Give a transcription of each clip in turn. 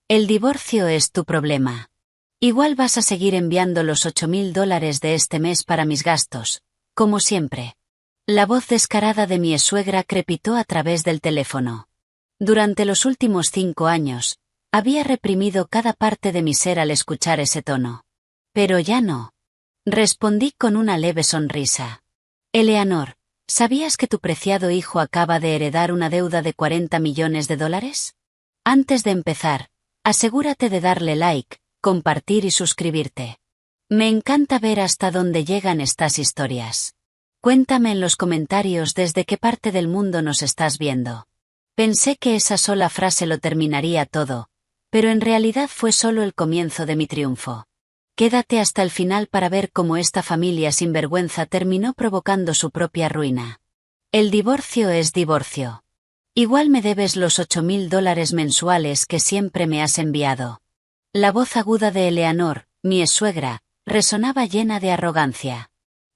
El divorcio es tu problema. Igual vas a seguir enviando los $8,000 de este mes para mis gastos, como siempre. La voz descarada de mi exsuegra crepitó a través del teléfono. Durante los últimos 5 años, había reprimido cada parte de mi ser al escuchar ese tono. Pero ya no. Respondí con una leve sonrisa. Eleanor, ¿sabías que tu preciado hijo acaba de heredar una deuda de $40 millones? Antes de empezar, asegúrate de darle like, compartir y suscribirte. Me encanta ver hasta dónde llegan estas historias. Cuéntame en los comentarios desde qué parte del mundo nos estás viendo. Pensé que esa sola frase lo terminaría todo, pero en realidad fue solo el comienzo de mi triunfo. Quédate hasta el final para ver cómo esta familia sinvergüenza terminó provocando su propia ruina. El divorcio es divorcio. Igual me debes los $8,000 mensuales que siempre me has enviado. La voz aguda de Eleanor, mi exsuegra, resonaba llena de arrogancia.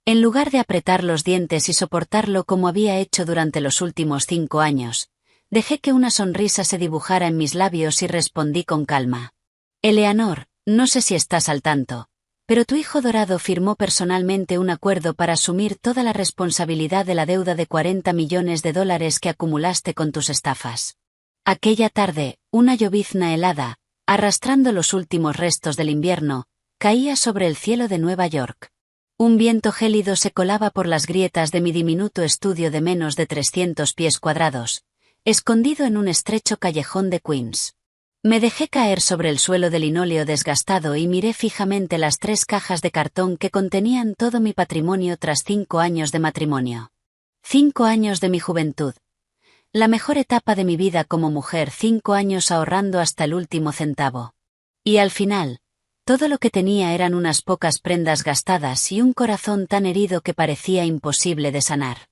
En lugar de apretar los dientes y soportarlo como había hecho durante los últimos 5 años, dejé que una sonrisa se dibujara en mis labios y respondí con calma. Eleanor, no sé si estás al tanto, pero tu hijo dorado firmó personalmente un acuerdo para asumir toda la responsabilidad de la deuda de $40 millones que acumulaste con tus estafas. Aquella tarde, una llovizna helada, arrastrando los últimos restos del invierno, caía sobre el cielo de Nueva York. Un viento gélido se colaba por las grietas de mi diminuto estudio de menos de 300 pies cuadrados, escondido en un estrecho callejón de Queens. Me dejé caer sobre el suelo de linóleo desgastado y miré fijamente las 3 cajas de cartón que contenían todo mi patrimonio tras 5 años de matrimonio. 5 años de mi juventud. La mejor etapa de mi vida como mujer, 5 años ahorrando hasta el último centavo. Y al final, todo lo que tenía eran unas pocas prendas gastadas y un corazón tan herido que parecía imposible de sanar.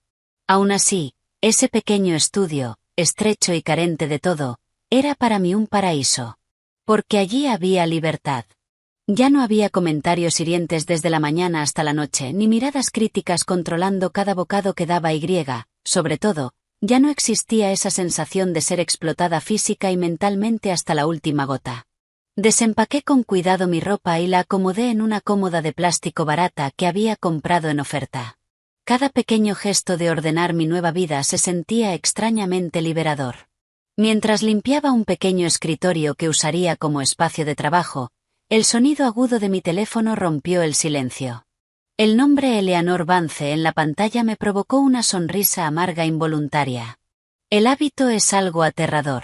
Aún así, ese pequeño estudio, estrecho y carente de todo, era para mí un paraíso. Porque allí había libertad. Ya no había comentarios hirientes desde la mañana hasta la noche, ni miradas críticas controlando cada bocado que daba y, sobre todo, ya no existía esa sensación de ser explotada física y mentalmente hasta la última gota. Desempaqué con cuidado mi ropa y la acomodé en una cómoda de plástico barata que había comprado en oferta. Cada pequeño gesto de ordenar mi nueva vida se sentía extrañamente liberador. Mientras limpiaba un pequeño escritorio que usaría como espacio de trabajo, el sonido agudo de mi teléfono rompió el silencio. El nombre Eleanor Vance en la pantalla me provocó una sonrisa amarga involuntaria. El hábito es algo aterrador.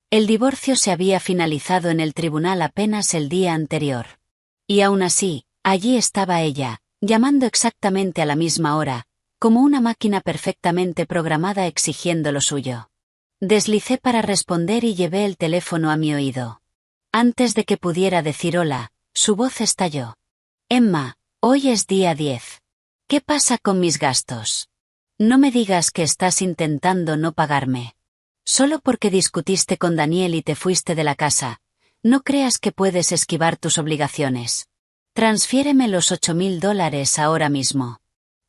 El divorcio se había finalizado en el tribunal apenas el día anterior. Y aún así, allí estaba ella, llamando exactamente a la misma hora, como una máquina perfectamente programada exigiendo lo suyo. Deslicé para responder y llevé el teléfono a mi oído. Antes de que pudiera decir hola, su voz estalló. Emma, hoy es día 10. ¿Qué pasa con mis gastos? No me digas que estás intentando no pagarme. Solo porque discutiste con Daniel y te fuiste de la casa, no creas que puedes esquivar tus obligaciones. Transfiéreme los $8,000 ahora mismo.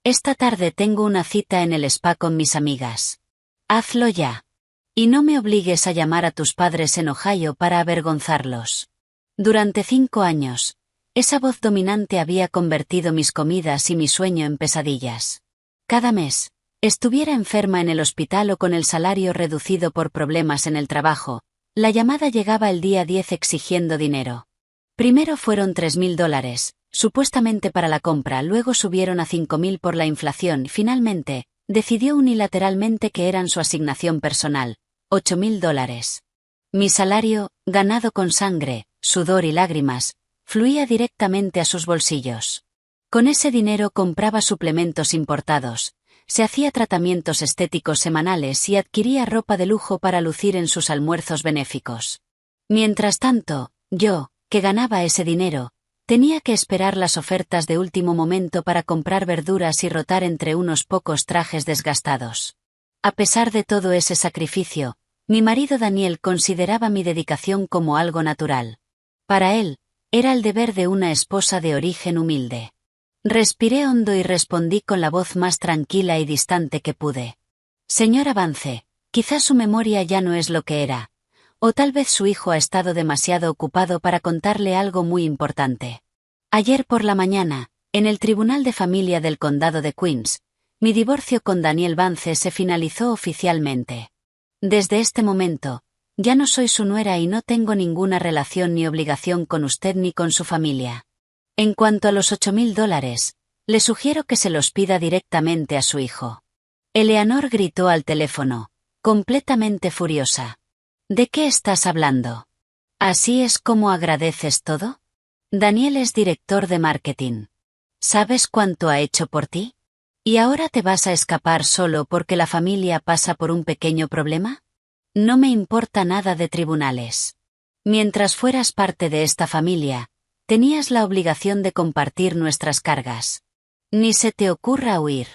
Esta tarde tengo una cita en el spa con mis amigas. Hazlo ya. Y no me obligues a llamar a tus padres en Ohio para avergonzarlos. Durante 5 años, esa voz dominante había convertido mis comidas y mi sueño en pesadillas. Cada mes, estuviera enferma en el hospital o con el salario reducido por problemas en el trabajo, la llamada llegaba el día 10 exigiendo dinero. Primero fueron $3,000, supuestamente para la compra, luego subieron a $5,000 por la inflación y finalmente, decidió unilateralmente que eran su asignación personal, $8,000. Mi salario, ganado con sangre, sudor y lágrimas, fluía directamente a sus bolsillos. Con ese dinero compraba suplementos importados, se hacía tratamientos estéticos semanales y adquiría ropa de lujo para lucir en sus almuerzos benéficos. Mientras tanto, yo, que ganaba ese dinero, tenía que esperar las ofertas de último momento para comprar verduras y rotar entre unos pocos trajes desgastados. A pesar de todo ese sacrificio, mi marido Daniel consideraba mi dedicación como algo natural. Para él, era el deber de una esposa de origen humilde. Respiré hondo y respondí con la voz más tranquila y distante que pude. Señora Vance, quizás su memoria ya no es lo que era. O tal vez su hijo ha estado demasiado ocupado para contarle algo muy importante. Ayer por la mañana, en el Tribunal de Familia del Condado de Queens, mi divorcio con Daniel Vance se finalizó oficialmente. Desde este momento, ya no soy su nuera y no tengo ninguna relación ni obligación con usted ni con su familia. En cuanto a los $8,000, le sugiero que se los pida directamente a su hijo. Eleanor gritó al teléfono, completamente furiosa. ¿De qué estás hablando? ¿Así es como agradeces todo? Daniel es director de marketing. ¿Sabes cuánto ha hecho por ti? ¿Y ahora te vas a escapar solo porque la familia pasa por un pequeño problema? No me importa nada de tribunales. Mientras fueras parte de esta familia, tenías la obligación de compartir nuestras cargas. Ni se te ocurra huir.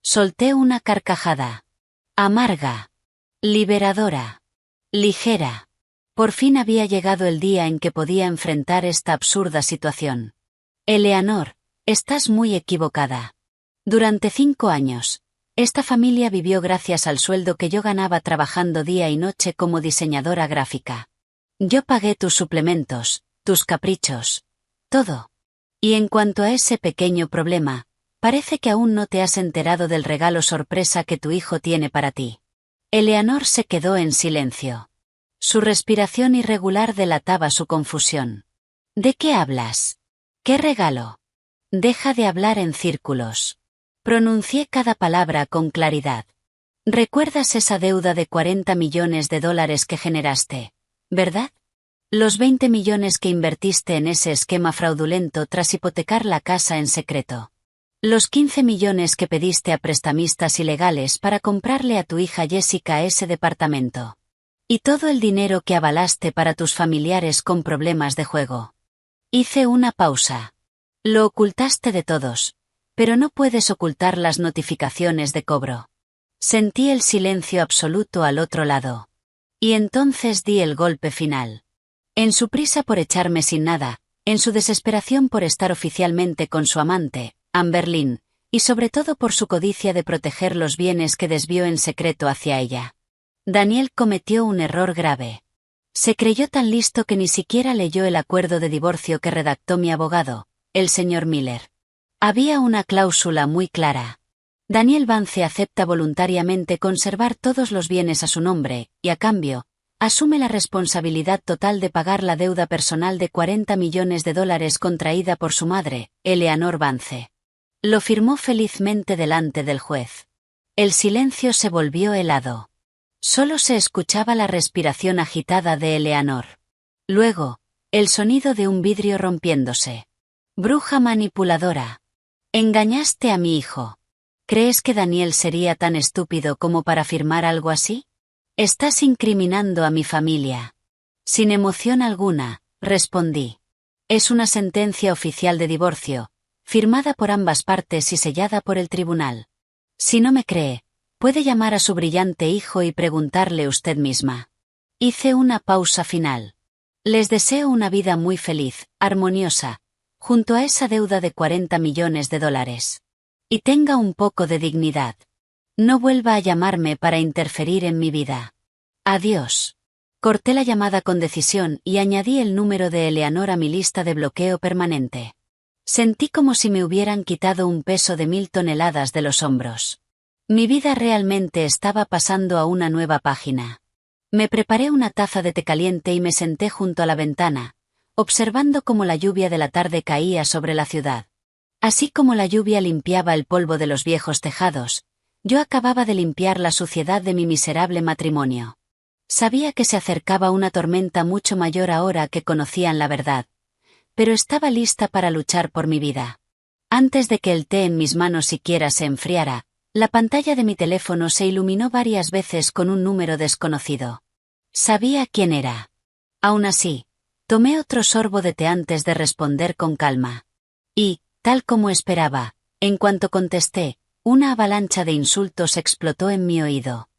Solté una carcajada. Amarga. Liberadora. Ligera. Por fin había llegado el día en que podía enfrentar esta absurda situación. Eleanor, estás muy equivocada. Durante 5 años, esta familia vivió gracias al sueldo que yo ganaba trabajando día y noche como diseñadora gráfica. Yo pagué tus suplementos, tus caprichos, todo. Y en cuanto a ese pequeño problema, parece que aún no te has enterado del regalo sorpresa que tu hijo tiene para ti. Eleanor se quedó en silencio. Su respiración irregular delataba su confusión. ¿De qué hablas? ¿Qué regalo? Deja de hablar en círculos. Pronuncié cada palabra con claridad. ¿Recuerdas esa deuda de $40 millones que generaste, verdad? Los 20 millones que invertiste en ese esquema fraudulento tras hipotecar la casa en secreto. Los 15 millones que pediste a prestamistas ilegales para comprarle a tu hija Jessica ese departamento. Y todo el dinero que avalaste para tus familiares con problemas de juego. Hice una pausa. Lo ocultaste de todos, pero no puedes ocultar las notificaciones de cobro. Sentí el silencio absoluto al otro lado. Y entonces di el golpe final. En su prisa por echarme sin nada, en su desesperación por estar oficialmente con su amante, Amber Lynn, y sobre todo por su codicia de proteger los bienes que desvió en secreto hacia ella. Daniel cometió un error grave. Se creyó tan listo que ni siquiera leyó el acuerdo de divorcio que redactó mi abogado, el señor Miller. Había una cláusula muy clara. Daniel Vance acepta voluntariamente conservar todos los bienes a su nombre, y a cambio, asume la responsabilidad total de pagar la deuda personal de $40 millones contraída por su madre, Eleanor Vance. Lo firmó felizmente delante del juez. El silencio se volvió helado. Solo se escuchaba la respiración agitada de Eleanor. Luego, el sonido de un vidrio rompiéndose. Bruja manipuladora. Engañaste a mi hijo. ¿Crees que Daniel sería tan estúpido como para firmar algo así? Estás incriminando a mi familia. Sin emoción alguna, respondí. Es una sentencia oficial de divorcio, firmada por ambas partes y sellada por el tribunal. Si no me cree, puede llamar a su brillante hijo y preguntarle usted misma. Hice una pausa final. Les deseo una vida muy feliz, armoniosa, junto a esa deuda de $40 millones. Y tenga un poco de dignidad. No vuelva a llamarme para interferir en mi vida. Adiós. Corté la llamada con decisión y añadí el número de Eleanor a mi lista de bloqueo permanente. Sentí como si me hubieran quitado un peso de 1000 toneladas de los hombros. Mi vida realmente estaba pasando a una nueva página. Me preparé una taza de té caliente y me senté junto a la ventana, observando cómo la lluvia de la tarde caía sobre la ciudad. Así como la lluvia limpiaba el polvo de los viejos tejados, yo acababa de limpiar la suciedad de mi miserable matrimonio. Sabía que se acercaba una tormenta mucho mayor ahora que conocían la verdad, pero estaba lista para luchar por mi vida. Antes de que el té en mis manos siquiera se enfriara, la pantalla de mi teléfono se iluminó varias veces con un número desconocido. Sabía quién era. Aún así, tomé otro sorbo de té antes de responder con calma. Y, tal como esperaba, en cuanto contesté, una avalancha de insultos explotó en mi oído.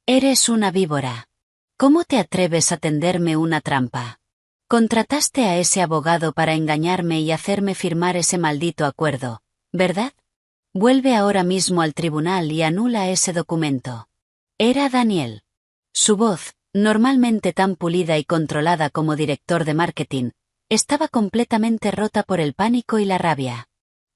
Eres una víbora. ¿Cómo te atreves a tenderme una trampa? Contrataste a ese abogado para engañarme y hacerme firmar ese maldito acuerdo, ¿verdad? Vuelve ahora mismo al tribunal y anula ese documento. Era Daniel. Su voz, normalmente tan pulida y controlada como director de marketing, estaba completamente rota por el pánico y la rabia.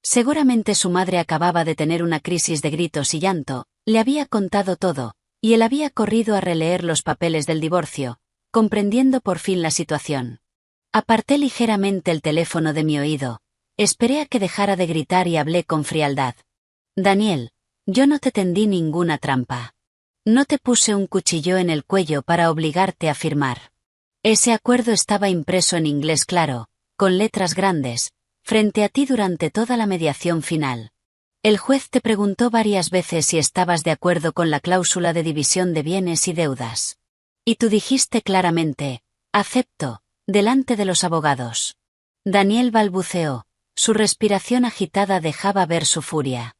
Seguramente su madre acababa de tener una crisis de gritos y llanto, le había contado todo, y él había corrido a releer los papeles del divorcio, comprendiendo por fin la situación. Aparté ligeramente el teléfono de mi oído, esperé a que dejara de gritar y hablé con frialdad. Daniel, yo no te tendí ninguna trampa. No te puse un cuchillo en el cuello para obligarte a firmar. Ese acuerdo estaba impreso en inglés claro, con letras grandes, frente a ti durante toda la mediación final. El juez te preguntó varias veces si estabas de acuerdo con la cláusula de división de bienes y deudas. Y tú dijiste claramente, acepto, delante de los abogados. Daniel balbuceó, su respiración agitada dejaba ver su furia.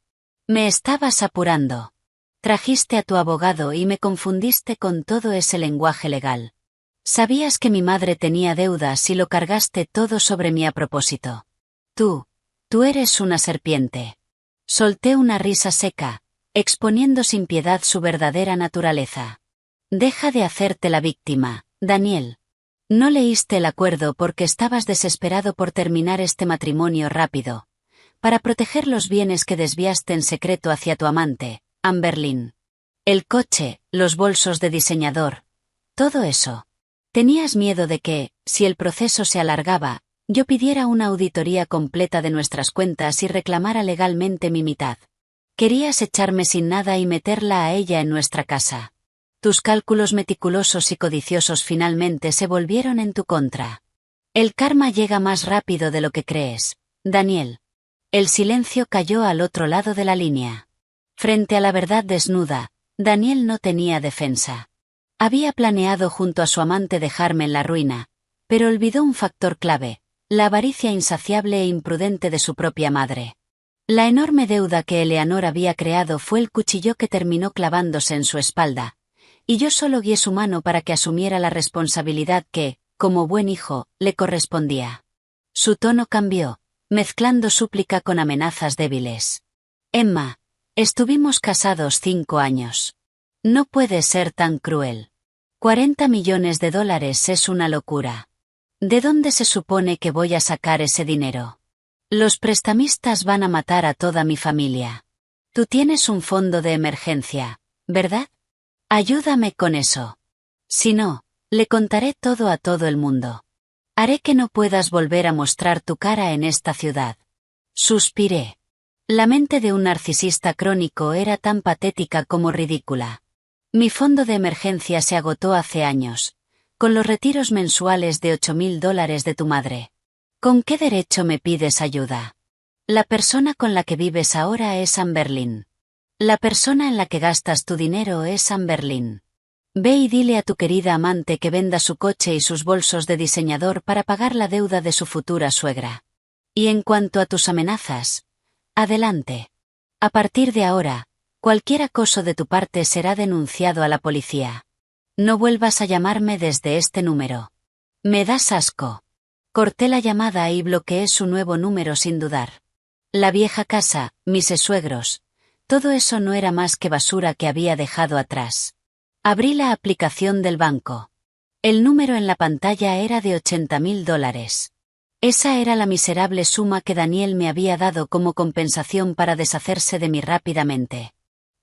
Me estabas apurando. Trajiste a tu abogado y me confundiste con todo ese lenguaje legal. Sabías que mi madre tenía deudas y lo cargaste todo sobre mí a propósito. Tú eres una serpiente. Solté una risa seca, exponiendo sin piedad su verdadera naturaleza. Deja de hacerte la víctima, Daniel. No leíste el acuerdo porque estabas desesperado por terminar este matrimonio rápido, para proteger los bienes que desviaste en secreto hacia tu amante, Amberlynn. El coche, los bolsos de diseñador, todo eso. Tenías miedo de que, si el proceso se alargaba, yo pidiera una auditoría completa de nuestras cuentas y reclamara legalmente mi mitad. Querías echarme sin nada y meterla a ella en nuestra casa. Tus cálculos meticulosos y codiciosos finalmente se volvieron en tu contra. El karma llega más rápido de lo que crees, Daniel. El silencio cayó al otro lado de la línea. Frente a la verdad desnuda, Daniel no tenía defensa. Había planeado junto a su amante dejarme en la ruina, pero olvidó un factor clave, la avaricia insaciable e imprudente de su propia madre. La enorme deuda que Eleanor había creado fue el cuchillo que terminó clavándose en su espalda, y yo solo guié su mano para que asumiera la responsabilidad que, como buen hijo, le correspondía. Su tono cambió, mezclando súplica con amenazas débiles. Emma, estuvimos casados 5 años. No puedes ser tan cruel. $40 millones es una locura. ¿De dónde se supone que voy a sacar ese dinero? Los prestamistas van a matar a toda mi familia. Tú tienes un fondo de emergencia, ¿verdad? Ayúdame con eso. Si no, le contaré todo a todo el mundo. Haré que no puedas volver a mostrar tu cara en esta ciudad. Suspiré. La mente de un narcisista crónico era tan patética como ridícula. Mi fondo de emergencia se agotó hace años, con los retiros mensuales de $8.000 de tu madre. ¿Con qué derecho me pides ayuda? La persona con la que vives ahora es Amberlynn. La persona en la que gastas tu dinero es Amberlynn. Ve y dile a tu querida amante que venda su coche y sus bolsos de diseñador para pagar la deuda de su futura suegra. Y en cuanto a tus amenazas, adelante. A partir de ahora, cualquier acoso de tu parte será denunciado a la policía. No vuelvas a llamarme desde este número. Me das asco. Corté la llamada y bloqueé su nuevo número sin dudar. La vieja casa, mis suegros, todo eso no era más que basura que había dejado atrás. Abrí la aplicación del banco. El número en la pantalla era de $80.000. Esa era la miserable suma que Daniel me había dado como compensación para deshacerse de mí rápidamente.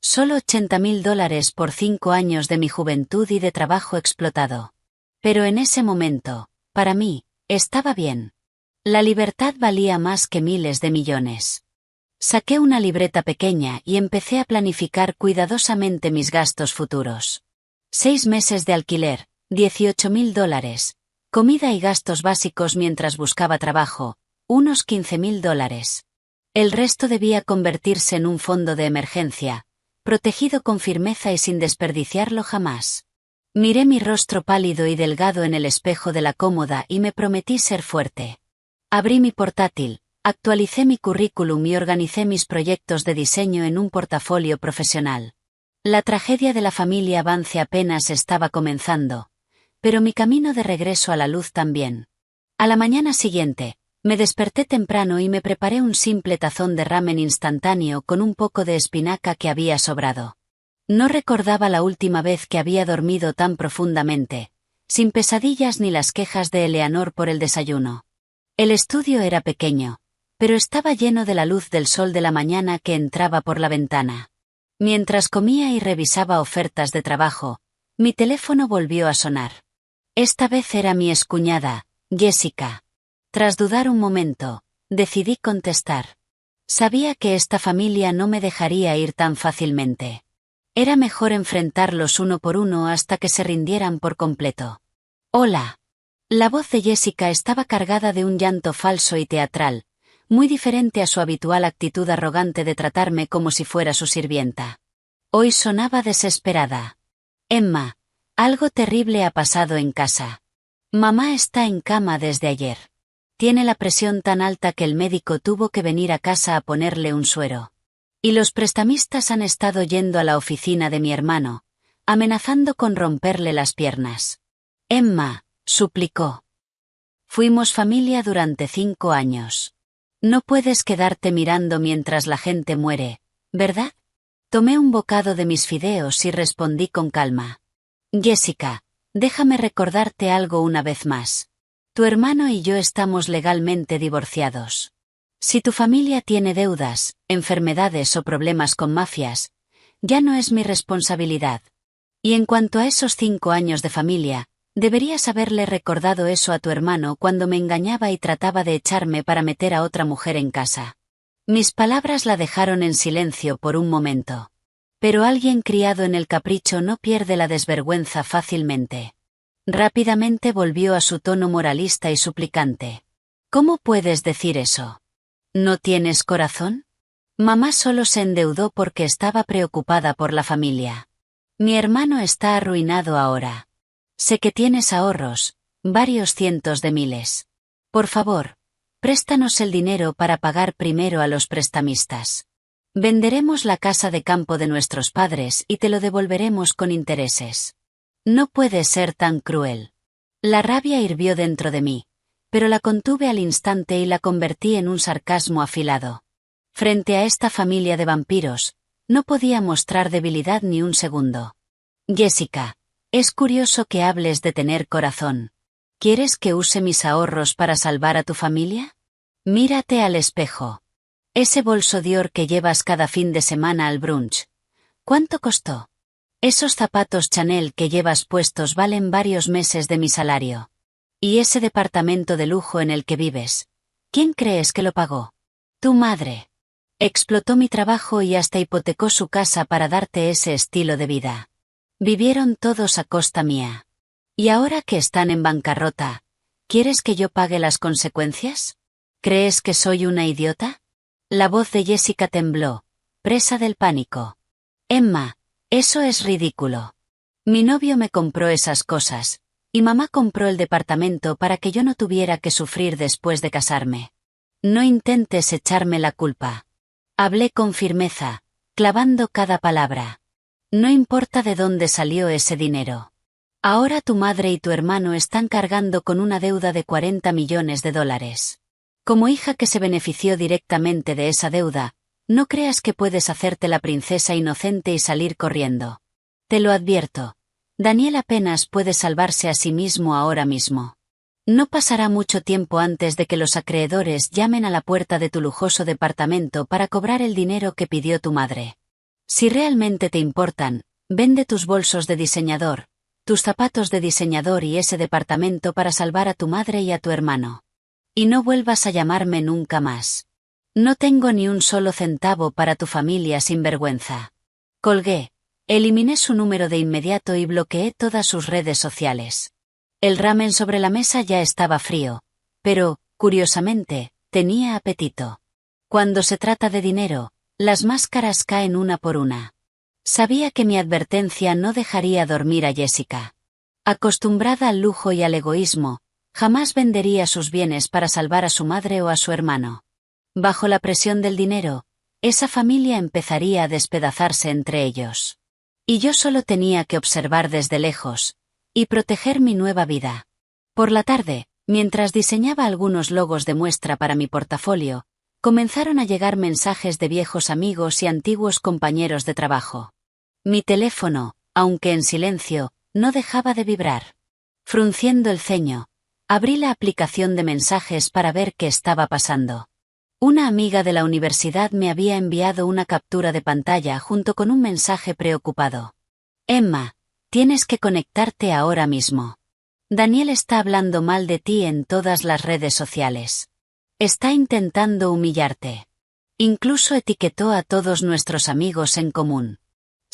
Solo $80.000 por 5 años de mi juventud y de trabajo explotado. Pero en ese momento, para mí, estaba bien. La libertad valía más que miles de millones. Saqué una libreta pequeña y empecé a planificar cuidadosamente mis gastos futuros. 6 meses de alquiler, $18.000, comida y gastos básicos mientras buscaba trabajo, unos $15.000. El resto debía convertirse en un fondo de emergencia, protegido con firmeza y sin desperdiciarlo jamás. Miré mi rostro pálido y delgado en el espejo de la cómoda y me prometí ser fuerte. Abrí mi portátil, actualicé mi currículum y organicé mis proyectos de diseño en un portafolio profesional. La tragedia de la familia Vance apenas estaba comenzando, pero mi camino de regreso a la luz también. A la mañana siguiente, me desperté temprano y me preparé un simple tazón de ramen instantáneo con un poco de espinaca que había sobrado. No recordaba la última vez que había dormido tan profundamente, sin pesadillas ni las quejas de Eleanor por el desayuno. El estudio era pequeño, pero estaba lleno de la luz del sol de la mañana que entraba por la ventana. Mientras comía y revisaba ofertas de trabajo, mi teléfono volvió a sonar. Esta vez era mi excuñada, Jessica. Tras dudar un momento, decidí contestar. Sabía que esta familia no me dejaría ir tan fácilmente. Era mejor enfrentarlos uno por uno hasta que se rindieran por completo. Hola. La voz de Jessica estaba cargada de un llanto falso y teatral, muy diferente a su habitual actitud arrogante de tratarme como si fuera su sirvienta. Hoy sonaba desesperada. Emma, algo terrible ha pasado en casa. Mamá está en cama desde ayer. Tiene la presión tan alta que el médico tuvo que venir a casa a ponerle un suero. Y los prestamistas han estado yendo a la oficina de mi hermano, amenazando con romperle las piernas. Emma, suplicó. Fuimos familia durante 5 años. No puedes quedarte mirando mientras la gente muere, ¿verdad? Tomé un bocado de mis fideos y respondí con calma. Jessica, déjame recordarte algo una vez más. Tu hermano y yo estamos legalmente divorciados. Si tu familia tiene deudas, enfermedades o problemas con mafias, ya no es mi responsabilidad. Y en cuanto a esos 5 años de familia, deberías haberle recordado eso a tu hermano cuando me engañaba y trataba de echarme para meter a otra mujer en casa. Mis palabras la dejaron en silencio por un momento. Pero alguien criado en el capricho no pierde la desvergüenza fácilmente. Rápidamente volvió a su tono moralista y suplicante. ¿Cómo puedes decir eso? ¿No tienes corazón? Mamá solo se endeudó porque estaba preocupada por la familia. Mi hermano está arruinado ahora. Sé que tienes ahorros, varios cientos de miles. Por favor, préstanos el dinero para pagar primero a los prestamistas. Venderemos la casa de campo de nuestros padres y te lo devolveremos con intereses. No puedes ser tan cruel. La rabia hirvió dentro de mí, pero la contuve al instante y la convertí en un sarcasmo afilado. Frente a esta familia de vampiros, no podía mostrar debilidad ni un segundo. Jessica, es curioso que hables de tener corazón. ¿Quieres que use mis ahorros para salvar a tu familia? Mírate al espejo. Ese bolso Dior que llevas cada fin de semana al brunch. ¿Cuánto costó? Esos zapatos Chanel que llevas puestos valen varios meses de mi salario. ¿Y ese departamento de lujo en el que vives? ¿Quién crees que lo pagó? Tu madre. Explotó mi trabajo y hasta hipotecó su casa para darte ese estilo de vida. Vivieron todos a costa mía. Y ahora que están en bancarrota, ¿quieres que yo pague las consecuencias? ¿Crees que soy una idiota? La voz de Jessica tembló, presa del pánico. Emma, eso es ridículo. Mi novio me compró esas cosas, y mamá compró el departamento para que yo no tuviera que sufrir después de casarme. No intentes echarme la culpa. Hablé con firmeza, clavando cada palabra. No importa de dónde salió ese dinero. Ahora tu madre y tu hermano están cargando con una deuda de $40 millones. Como hija que se benefició directamente de esa deuda, no creas que puedes hacerte la princesa inocente y salir corriendo. Te lo advierto. Daniel apenas puede salvarse a sí mismo ahora mismo. No pasará mucho tiempo antes de que los acreedores llamen a la puerta de tu lujoso departamento para cobrar el dinero que pidió tu madre. Si realmente te importan, vende tus bolsos de diseñador, tus zapatos de diseñador y ese departamento para salvar a tu madre y a tu hermano. Y no vuelvas a llamarme nunca más. No tengo ni un solo centavo para tu familia sin vergüenza. Colgué, eliminé su número de inmediato y bloqueé todas sus redes sociales. El ramen sobre la mesa ya estaba frío, pero, curiosamente, tenía apetito. Cuando se trata de dinero, las máscaras caen una por una. Sabía que mi advertencia no dejaría dormir a Jessica. Acostumbrada al lujo y al egoísmo, jamás vendería sus bienes para salvar a su madre o a su hermano. Bajo la presión del dinero, esa familia empezaría a despedazarse entre ellos. Y yo solo tenía que observar desde lejos, y proteger mi nueva vida. Por la tarde, mientras diseñaba algunos logos de muestra para mi portafolio, comenzaron a llegar mensajes de viejos amigos y antiguos compañeros de trabajo. Mi teléfono, aunque en silencio, no dejaba de vibrar. Frunciendo el ceño, abrí la aplicación de mensajes para ver qué estaba pasando. Una amiga de la universidad me había enviado una captura de pantalla junto con un mensaje preocupado. Emma, tienes que conectarte ahora mismo. Daniel está hablando mal de ti en todas las redes sociales. Está intentando humillarte. Incluso etiquetó a todos nuestros amigos en común.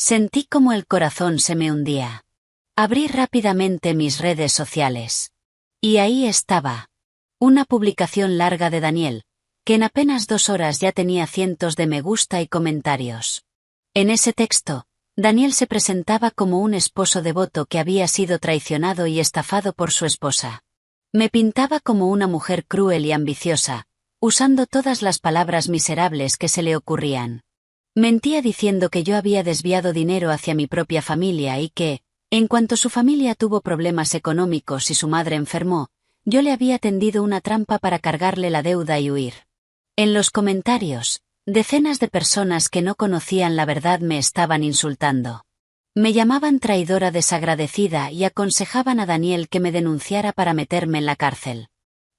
Sentí como el corazón se me hundía. Abrí rápidamente mis redes sociales. Y ahí estaba. Una publicación larga de Daniel, que en apenas 2 horas ya tenía cientos de me gusta y comentarios. En ese texto, Daniel se presentaba como un esposo devoto que había sido traicionado y estafado por su esposa. Me pintaba como una mujer cruel y ambiciosa, usando todas las palabras miserables que se le ocurrían. Mentía diciendo que yo había desviado dinero hacia mi propia familia y que, en cuanto su familia tuvo problemas económicos y su madre enfermó, yo le había tendido una trampa para cargarle la deuda y huir. En los comentarios, decenas de personas que no conocían la verdad me estaban insultando. Me llamaban traidora desagradecida y aconsejaban a Daniel que me denunciara para meterme en la cárcel.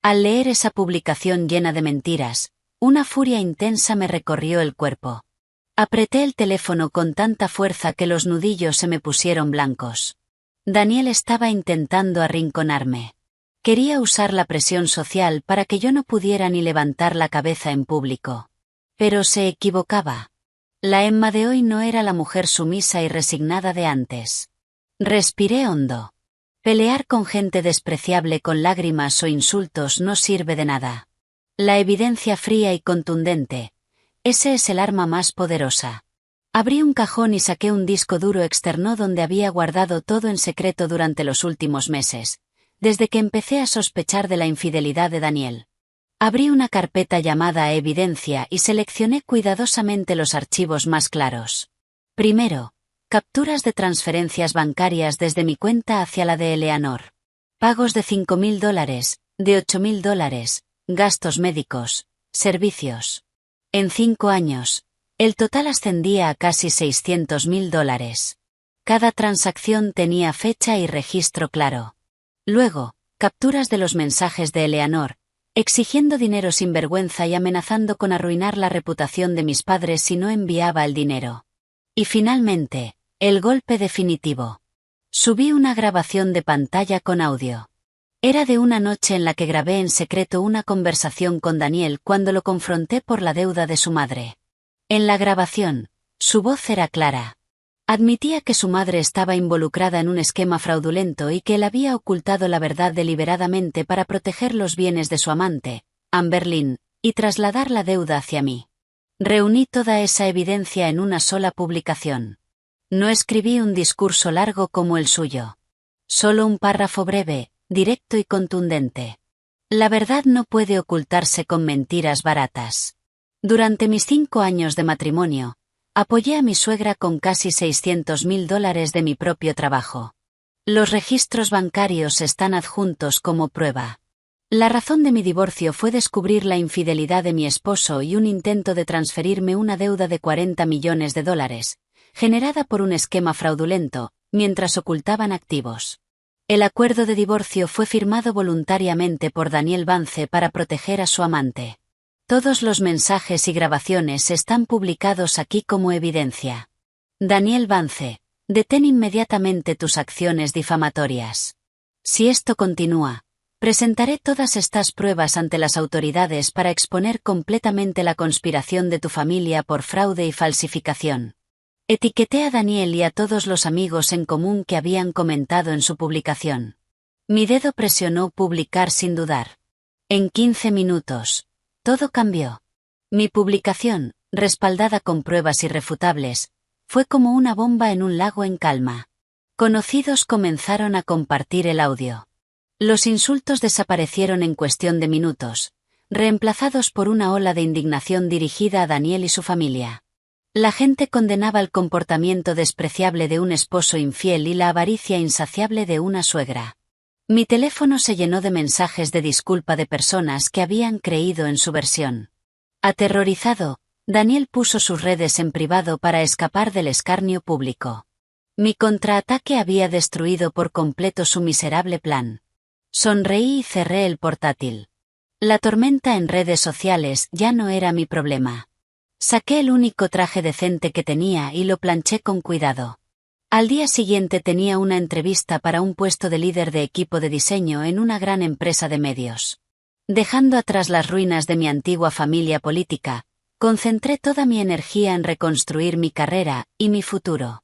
Al leer esa publicación llena de mentiras, una furia intensa me recorrió el cuerpo. Apreté el teléfono con tanta fuerza que los nudillos se me pusieron blancos. Daniel estaba intentando arrinconarme. Quería usar la presión social para que yo no pudiera ni levantar la cabeza en público. Pero se equivocaba. La Emma de hoy no era la mujer sumisa y resignada de antes. Respiré hondo. Pelear con gente despreciable con lágrimas o insultos no sirve de nada. La evidencia fría y contundente. Ese es el arma más poderosa. Abrí un cajón y saqué un disco duro externo donde había guardado todo en secreto durante los últimos meses, desde que empecé a sospechar de la infidelidad de Daniel. Abrí una carpeta llamada Evidencia y seleccioné cuidadosamente los archivos más claros. Primero, capturas de transferencias bancarias desde mi cuenta hacia la de Eleanor. Pagos de $5.000, de $8.000, gastos médicos, servicios. En 5 años, el total ascendía a casi $600.000. Cada transacción tenía fecha y registro claro. Luego, capturas de los mensajes de Eleanor, exigiendo dinero sin vergüenza y amenazando con arruinar la reputación de mis padres si no enviaba el dinero. Y finalmente, el golpe definitivo. Subí una grabación de pantalla con audio. Era de una noche en la que grabé en secreto una conversación con Daniel cuando lo confronté por la deuda de su madre. En la grabación, su voz era clara. Admitía que su madre estaba involucrada en un esquema fraudulento y que él había ocultado la verdad deliberadamente para proteger los bienes de su amante, Amber Lynn, y trasladar la deuda hacia mí. Reuní toda esa evidencia en una sola publicación. No escribí un discurso largo como el suyo. Solo un párrafo breve, directo y contundente. La verdad no puede ocultarse con mentiras baratas. Durante mis 5 años de matrimonio, apoyé a mi suegra con casi $600.000 de mi propio trabajo. Los registros bancarios están adjuntos como prueba. La razón de mi divorcio fue descubrir la infidelidad de mi esposo y un intento de transferirme una deuda de $40 millones, generada por un esquema fraudulento, mientras ocultaban activos. El acuerdo de divorcio fue firmado voluntariamente por Daniel Vance para proteger a su amante. Todos los mensajes y grabaciones están publicados aquí como evidencia. Daniel Vance, detén inmediatamente tus acciones difamatorias. Si esto continúa, presentaré todas estas pruebas ante las autoridades para exponer completamente la conspiración de tu familia por fraude y falsificación. Etiqueté a Daniel y a todos los amigos en común que habían comentado en su publicación. Mi dedo presionó publicar sin dudar. En 15 minutos, todo cambió. Mi publicación, respaldada con pruebas irrefutables, fue como una bomba en un lago en calma. Conocidos comenzaron a compartir el audio. Los insultos desaparecieron en cuestión de minutos, reemplazados por una ola de indignación dirigida a Daniel y su familia. La gente condenaba el comportamiento despreciable de un esposo infiel y la avaricia insaciable de una suegra. Mi teléfono se llenó de mensajes de disculpa de personas que habían creído en su versión. Aterrorizado, Daniel puso sus redes en privado para escapar del escarnio público. Mi contraataque había destruido por completo su miserable plan. Sonreí y cerré el portátil. La tormenta en redes sociales ya no era mi problema. Saqué el único traje decente que tenía y lo planché con cuidado. Al día siguiente tenía una entrevista para un puesto de líder de equipo de diseño en una gran empresa de medios. Dejando atrás las ruinas de mi antigua familia política, concentré toda mi energía en reconstruir mi carrera y mi futuro.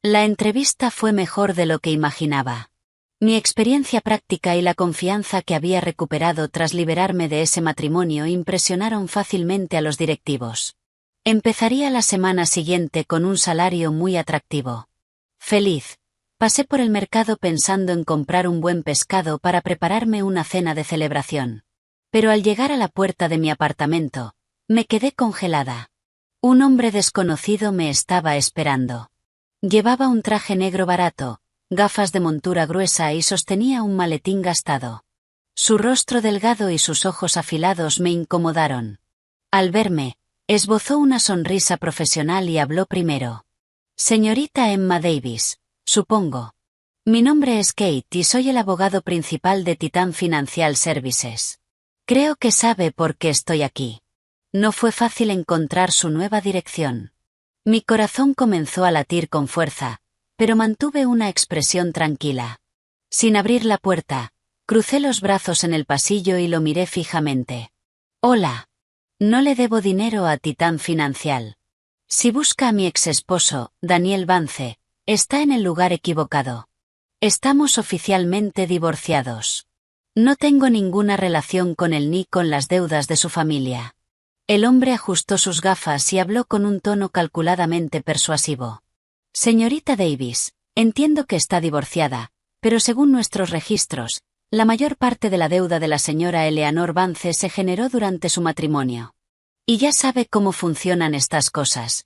La entrevista fue mejor de lo que imaginaba. Mi experiencia práctica y la confianza que había recuperado tras liberarme de ese matrimonio impresionaron fácilmente a los directivos. Empezaría la semana siguiente con un salario muy atractivo. Feliz, pasé por el mercado pensando en comprar un buen pescado para prepararme una cena de celebración. Pero al llegar a la puerta de mi apartamento, me quedé congelada. Un hombre desconocido me estaba esperando. Llevaba un traje negro barato, gafas de montura gruesa y sostenía un maletín gastado. Su rostro delgado y sus ojos afilados me incomodaron. Al verme, esbozó una sonrisa profesional y habló primero. Señorita Emma Davis, supongo. Mi nombre es Kate y soy el abogado principal de Titan Financial Services. Creo que sabe por qué estoy aquí. No fue fácil encontrar su nueva dirección. Mi corazón comenzó a latir con fuerza, pero mantuve una expresión tranquila. Sin abrir la puerta, crucé los brazos en el pasillo y lo miré fijamente. Hola. No le debo dinero a Titan Financial. Si busca a mi exesposo, Daniel Vance, está en el lugar equivocado. Estamos oficialmente divorciados. No tengo ninguna relación con él ni con las deudas de su familia. El hombre ajustó sus gafas y habló con un tono calculadamente persuasivo. Señorita Davis, entiendo que está divorciada, pero según nuestros registros, la mayor parte de la deuda de la señora Eleanor Vance se generó durante su matrimonio. Y ya sabe cómo funcionan estas cosas.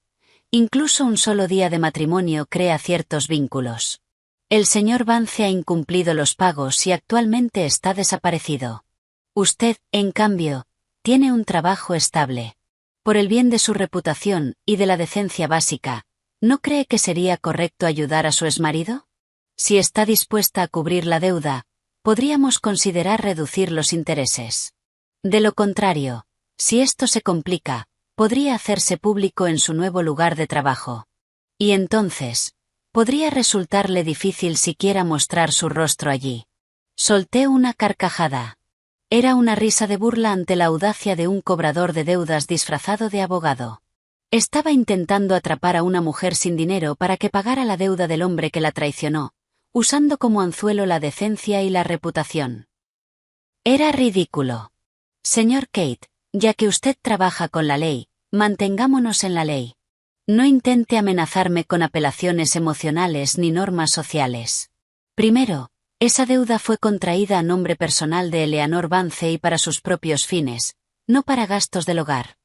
Incluso un solo día de matrimonio crea ciertos vínculos. El señor Vance ha incumplido los pagos y actualmente está desaparecido. Usted, en cambio, tiene un trabajo estable. Por el bien de su reputación y de la decencia básica, ¿no cree que sería correcto ayudar a su exmarido? Si está dispuesta a cubrir la deuda, podríamos considerar reducir los intereses. De lo contrario, si esto se complica, podría hacerse público en su nuevo lugar de trabajo. Y entonces, podría resultarle difícil siquiera mostrar su rostro allí. Solté una carcajada. Era una risa de burla ante la audacia de un cobrador de deudas disfrazado de abogado. Estaba intentando atrapar a una mujer sin dinero para que pagara la deuda del hombre que la traicionó, usando como anzuelo la decencia y la reputación. Era ridículo. Señor Kate, ya que usted trabaja con la ley, mantengámonos en la ley. No intente amenazarme con apelaciones emocionales ni normas sociales. Primero, esa deuda fue contraída a nombre personal de Eleanor Vance y para sus propios fines, no para gastos del hogar.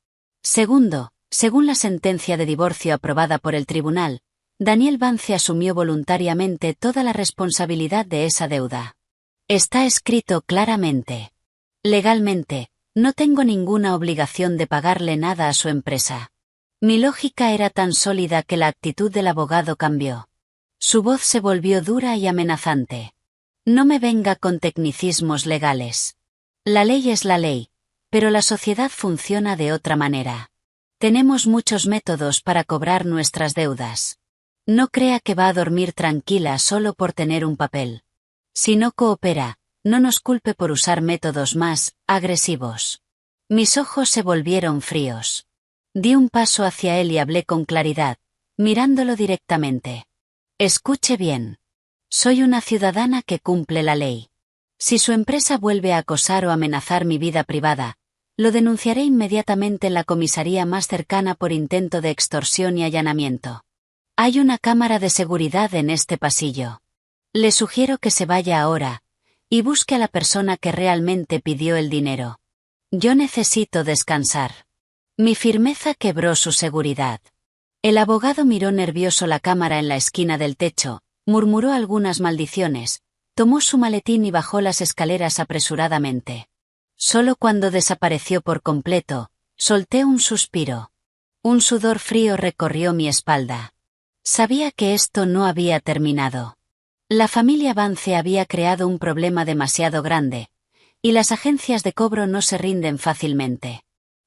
Segundo, según la sentencia de divorcio aprobada por el tribunal, Daniel Vance asumió voluntariamente toda la responsabilidad de esa deuda. Está escrito claramente. Legalmente, no tengo ninguna obligación de pagarle nada a su empresa. Mi lógica era tan sólida que la actitud del abogado cambió. Su voz se volvió dura y amenazante. No me venga con tecnicismos legales. La ley es la ley, pero la sociedad funciona de otra manera. Tenemos muchos métodos para cobrar nuestras deudas. No crea que va a dormir tranquila solo por tener un papel. Si no coopera, no nos culpe por usar métodos más agresivos. Mis ojos se volvieron fríos. Di un paso hacia él y hablé con claridad, mirándolo directamente. Escuche bien. Soy una ciudadana que cumple la ley. Si su empresa vuelve a acosar o amenazar mi vida privada, lo denunciaré inmediatamente en la comisaría más cercana por intento de extorsión y allanamiento. Hay una cámara de seguridad en este pasillo. Le sugiero que se vaya ahora, y busque a la persona que realmente pidió el dinero. Yo necesito descansar. Mi firmeza quebró su seguridad. El abogado miró nervioso la cámara en la esquina del techo, murmuró algunas maldiciones, tomó su maletín y bajó las escaleras apresuradamente. Solo cuando desapareció por completo, solté un suspiro. Un sudor frío recorrió mi espalda. Sabía que esto no había terminado. La familia Vance había creado un problema demasiado grande, y las agencias de cobro no se rinden fácilmente.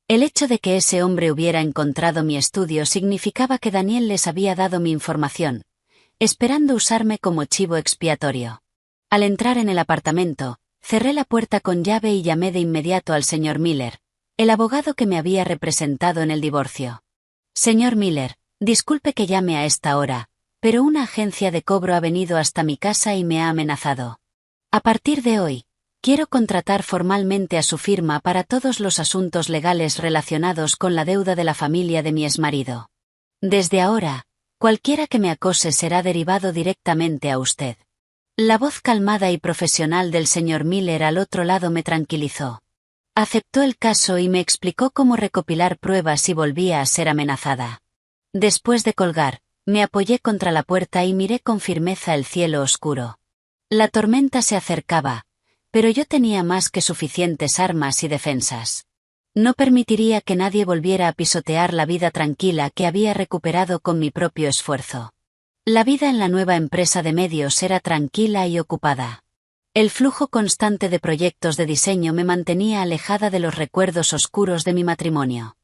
El hecho de que ese hombre hubiera encontrado mi estudio significaba que Daniel les había dado mi información, esperando usarme como chivo expiatorio. Al entrar en el apartamento, cerré la puerta con llave y llamé de inmediato al señor Miller, el abogado que me había representado en el divorcio. Señor Miller, disculpe que llame a esta hora, pero una agencia de cobro ha venido hasta mi casa y me ha amenazado. A partir de hoy, quiero contratar formalmente a su firma para todos los asuntos legales relacionados con la deuda de la familia de mi exmarido. Desde ahora, cualquiera que me acose será derivado directamente a usted. La voz calmada y profesional del señor Miller al otro lado me tranquilizó. Aceptó el caso y me explicó cómo recopilar pruebas si volvía a ser amenazada. Después de colgar, me apoyé contra la puerta y miré con firmeza el cielo oscuro. La tormenta se acercaba, pero yo tenía más que suficientes armas y defensas. No permitiría que nadie volviera a pisotear la vida tranquila que había recuperado con mi propio esfuerzo. La vida en la nueva empresa de medios era tranquila y ocupada. El flujo constante de proyectos de diseño me mantenía alejada de los recuerdos oscuros de mi matrimonio.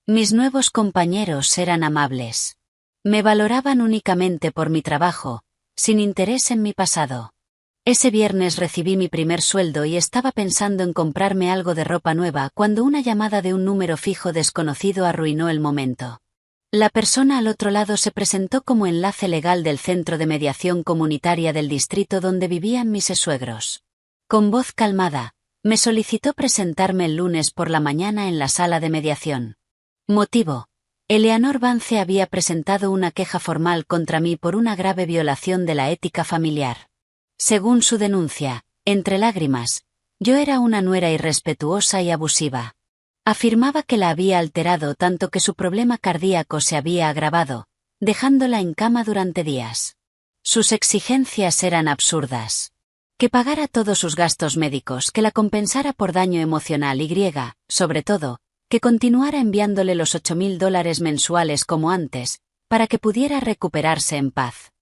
Mis nuevos compañeros eran amables. Me valoraban únicamente por mi trabajo, sin interés en mi pasado. Ese viernes recibí mi primer sueldo y estaba pensando en comprarme algo de ropa nueva cuando una llamada de un número fijo desconocido arruinó el momento. La persona al otro lado se presentó como enlace legal del Centro de Mediación Comunitaria del distrito donde vivían mis suegros. Con voz calmada, me solicitó presentarme el lunes por la mañana en la sala de mediación. Motivo: Eleanor Vance había presentado una queja formal contra mí por una grave violación de la ética familiar. Según su denuncia, entre lágrimas, yo era una nuera irrespetuosa y abusiva. Afirmaba que la había alterado tanto que su problema cardíaco se había agravado, dejándola en cama durante días. Sus exigencias eran absurdas. Que pagara todos sus gastos médicos, que la compensara por daño emocional y, sobre todo, que continuara enviándole los $8,000 mensuales como antes, para que pudiera recuperarse en paz.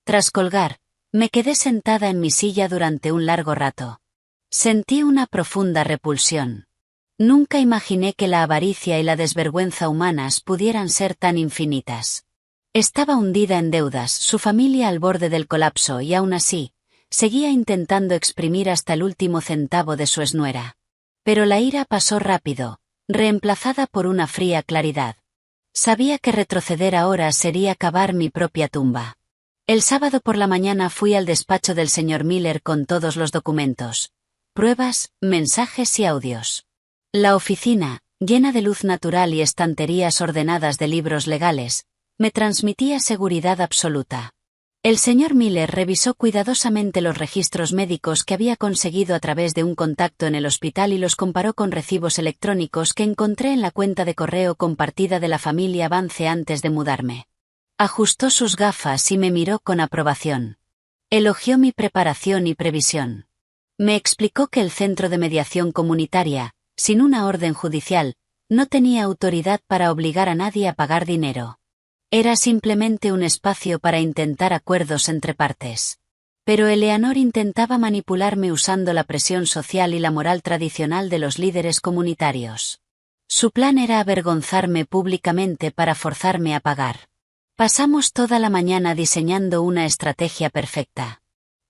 Tras colgar, me quedé sentada en mi silla durante un largo rato. Sentí una profunda repulsión. Nunca imaginé que la avaricia y la desvergüenza humanas pudieran ser tan infinitas. Estaba hundida en deudas, su familia al borde del colapso y aún así, seguía intentando exprimir hasta el último centavo de su exnuera. Pero la ira pasó rápido, reemplazada por una fría claridad. Sabía que retroceder ahora sería cavar mi propia tumba. El sábado por la mañana fui al despacho del señor Miller con todos los documentos, pruebas, mensajes y audios. La oficina, llena de luz natural y estanterías ordenadas de libros legales, me transmitía seguridad absoluta. El señor Miller revisó cuidadosamente los registros médicos que había conseguido a través de un contacto en el hospital y los comparó con recibos electrónicos que encontré en la cuenta de correo compartida de la familia Vance antes de mudarme. Ajustó sus gafas y me miró con aprobación. Elogió mi preparación y previsión. Me explicó que el Centro de Mediación Comunitaria, sin una orden judicial, no tenía autoridad para obligar a nadie a pagar dinero. Era simplemente un espacio para intentar acuerdos entre partes. Pero Eleanor intentaba manipularme usando la presión social y la moral tradicional de los líderes comunitarios. Su plan era avergonzarme públicamente para forzarme a pagar. Pasamos toda la mañana diseñando una estrategia perfecta.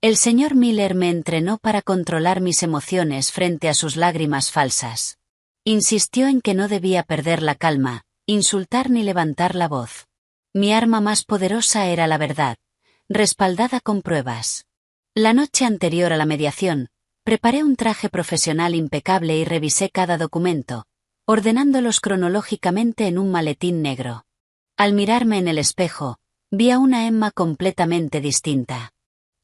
El señor Miller me entrenó para controlar mis emociones frente a sus lágrimas falsas. Insistió en que no debía perder la calma, insultar ni levantar la voz. Mi arma más poderosa era la verdad, respaldada con pruebas. La noche anterior a la mediación, preparé un traje profesional impecable y revisé cada documento, ordenándolos cronológicamente en un maletín negro. Al mirarme en el espejo, vi a una Emma completamente distinta.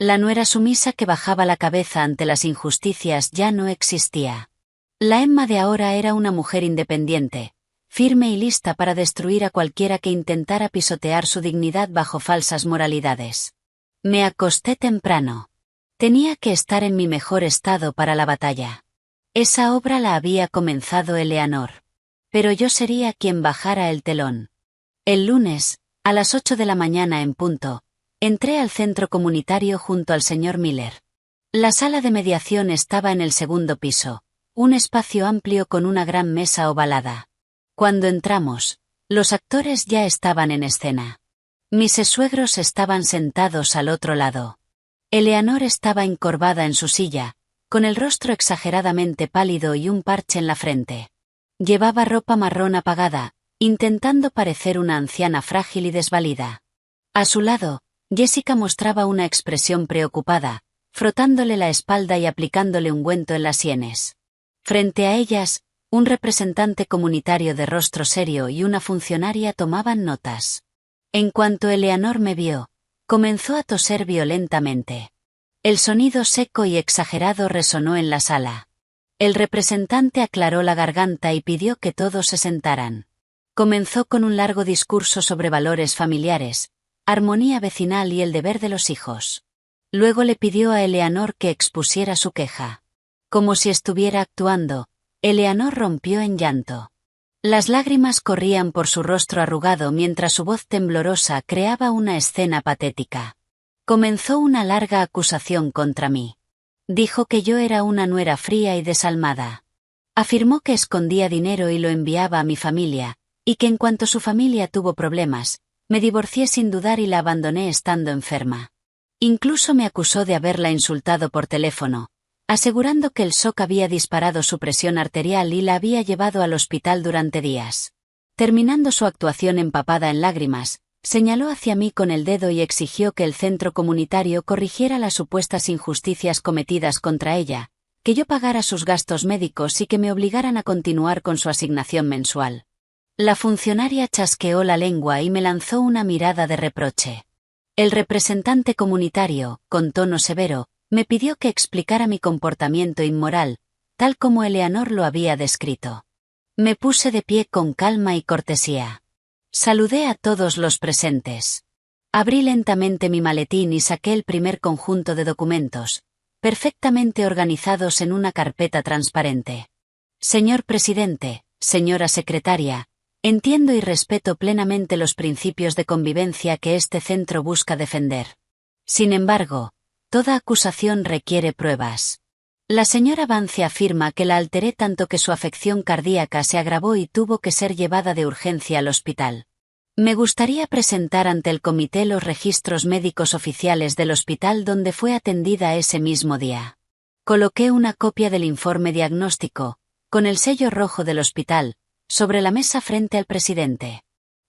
La nuera sumisa que bajaba la cabeza ante las injusticias ya no existía. La Emma de ahora era una mujer independiente, firme y lista para destruir a cualquiera que intentara pisotear su dignidad bajo falsas moralidades. Me acosté temprano. Tenía que estar en mi mejor estado para la batalla. Esa obra la había comenzado Eleanor. pero yo sería quien bajara el telón. El lunes, a las 8 de la mañana en punto, entré al centro comunitario junto al señor Miller. La sala de mediación estaba en el segundo piso, un espacio amplio con una gran mesa ovalada. Cuando entramos, los actores ya estaban en escena. Mis suegros estaban sentados al otro lado. Eleanor estaba encorvada en su silla, con el rostro exageradamente pálido y un parche en la frente. Llevaba ropa marrón apagada, intentando parecer una anciana frágil y desvalida. A su lado, Jessica mostraba una expresión preocupada, frotándole la espalda y aplicándole ungüento en las sienes. Frente a ellas, un representante comunitario de rostro serio y una funcionaria tomaban notas. En cuanto Eleanor me vio, comenzó a toser violentamente. El sonido seco y exagerado resonó en la sala. El representante aclaró la garganta y pidió que todos se sentaran. Comenzó con un largo discurso sobre valores familiares, armonía vecinal y el deber de los hijos. Luego le pidió a Eleanor que expusiera su queja. Como si estuviera actuando, Eleanor rompió en llanto. Las lágrimas corrían por su rostro arrugado mientras su voz temblorosa creaba una escena patética. Comenzó una larga acusación contra mí. Dijo que yo era una nuera fría y desalmada. Afirmó que escondía dinero y lo enviaba a mi familia, y que en cuanto su familia tuvo problemas, me divorcié sin dudar y la abandoné estando enferma. Incluso me acusó de haberla insultado por teléfono, asegurando que el shock había disparado su presión arterial y la había llevado al hospital durante días. Terminando su actuación empapada en lágrimas, señaló hacia mí con el dedo y exigió que el centro comunitario corrigiera las supuestas injusticias cometidas contra ella, que yo pagara sus gastos médicos y que me obligaran a continuar con su asignación mensual. La funcionaria chasqueó la lengua y me lanzó una mirada de reproche. El representante comunitario, con tono severo, me pidió que explicara mi comportamiento inmoral, tal como Eleanor lo había descrito. Me puse de pie con calma y cortesía. Saludé a todos los presentes. Abrí lentamente mi maletín y saqué el primer conjunto de documentos, perfectamente organizados en una carpeta transparente. Señor presidente, señora secretaria, entiendo y respeto plenamente los principios de convivencia que este centro busca defender. Sin embargo, toda acusación requiere pruebas. La señora Vance afirma que la alteré tanto que su afección cardíaca se agravó y tuvo que ser llevada de urgencia al hospital. Me gustaría presentar ante el comité los registros médicos oficiales del hospital donde fue atendida ese mismo día. Coloqué una copia del informe diagnóstico, con el sello rojo del hospital, sobre la mesa frente al presidente.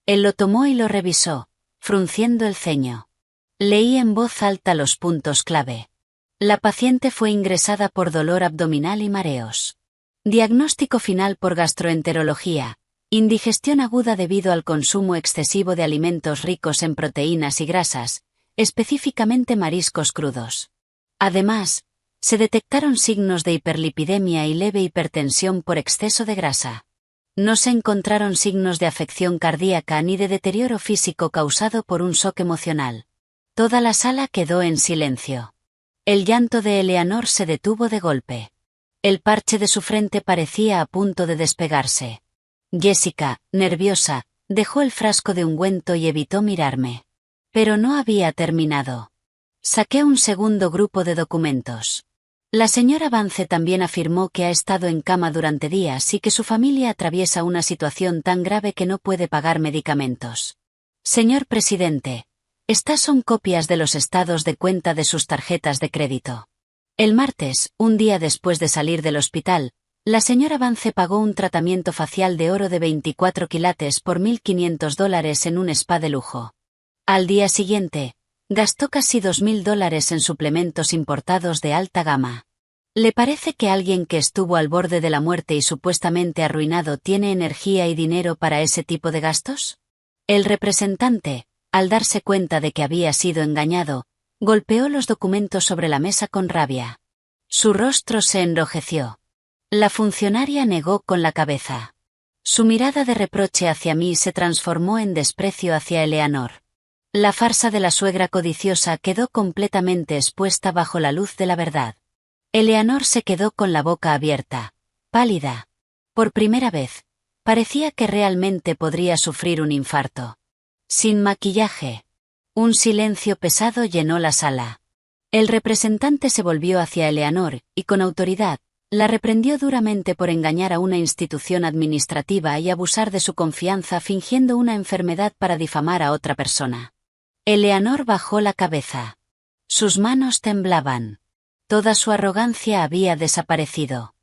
Él lo tomó y lo revisó, frunciendo el ceño. Leí en voz alta los puntos clave. La paciente fue ingresada por dolor abdominal y mareos. Diagnóstico final por gastroenterología, indigestión aguda debido al consumo excesivo de alimentos ricos en proteínas y grasas, específicamente mariscos crudos. Además, se detectaron signos de hiperlipidemia y leve hipertensión por exceso de grasa. No se encontraron signos de afección cardíaca ni de deterioro físico causado por un shock emocional. Toda la sala quedó en silencio. El llanto de Eleanor se detuvo de golpe. El parche de su frente parecía a punto de despegarse. Jessica, nerviosa, dejó el frasco de ungüento y evitó mirarme. Pero no había terminado. Saqué un segundo grupo de documentos. La señora Vance también afirmó que ha estado en cama durante días y que su familia atraviesa una situación tan grave que no puede pagar medicamentos. Señor presidente, estas son copias de los estados de cuenta de sus tarjetas de crédito. El martes, un día después de salir del hospital, la señora Vance pagó un tratamiento facial de oro de 24 quilates por $1.500 en un spa de lujo. Al día siguiente, gastó casi $2.000 en suplementos importados de alta gama. ¿Le parece que alguien que estuvo al borde de la muerte y supuestamente arruinado tiene energía y dinero para ese tipo de gastos? El representante, al darse cuenta de que había sido engañado, golpeó los documentos sobre la mesa con rabia. Su rostro se enrojeció. La funcionaria negó con la cabeza. Su mirada de reproche hacia mí se transformó en desprecio hacia Eleanor. La farsa de la suegra codiciosa quedó completamente expuesta bajo la luz de la verdad. Eleanor se quedó con la boca abierta, pálida. Por primera vez, Parecía que realmente podría sufrir un infarto. Sin maquillaje. Un silencio pesado llenó la sala. El representante se volvió hacia Eleanor, y con autoridad, la reprendió duramente por engañar a una institución administrativa y abusar de su confianza fingiendo una enfermedad para difamar a otra persona. Eleanor bajó la cabeza. Sus manos temblaban. Toda su arrogancia había desaparecido.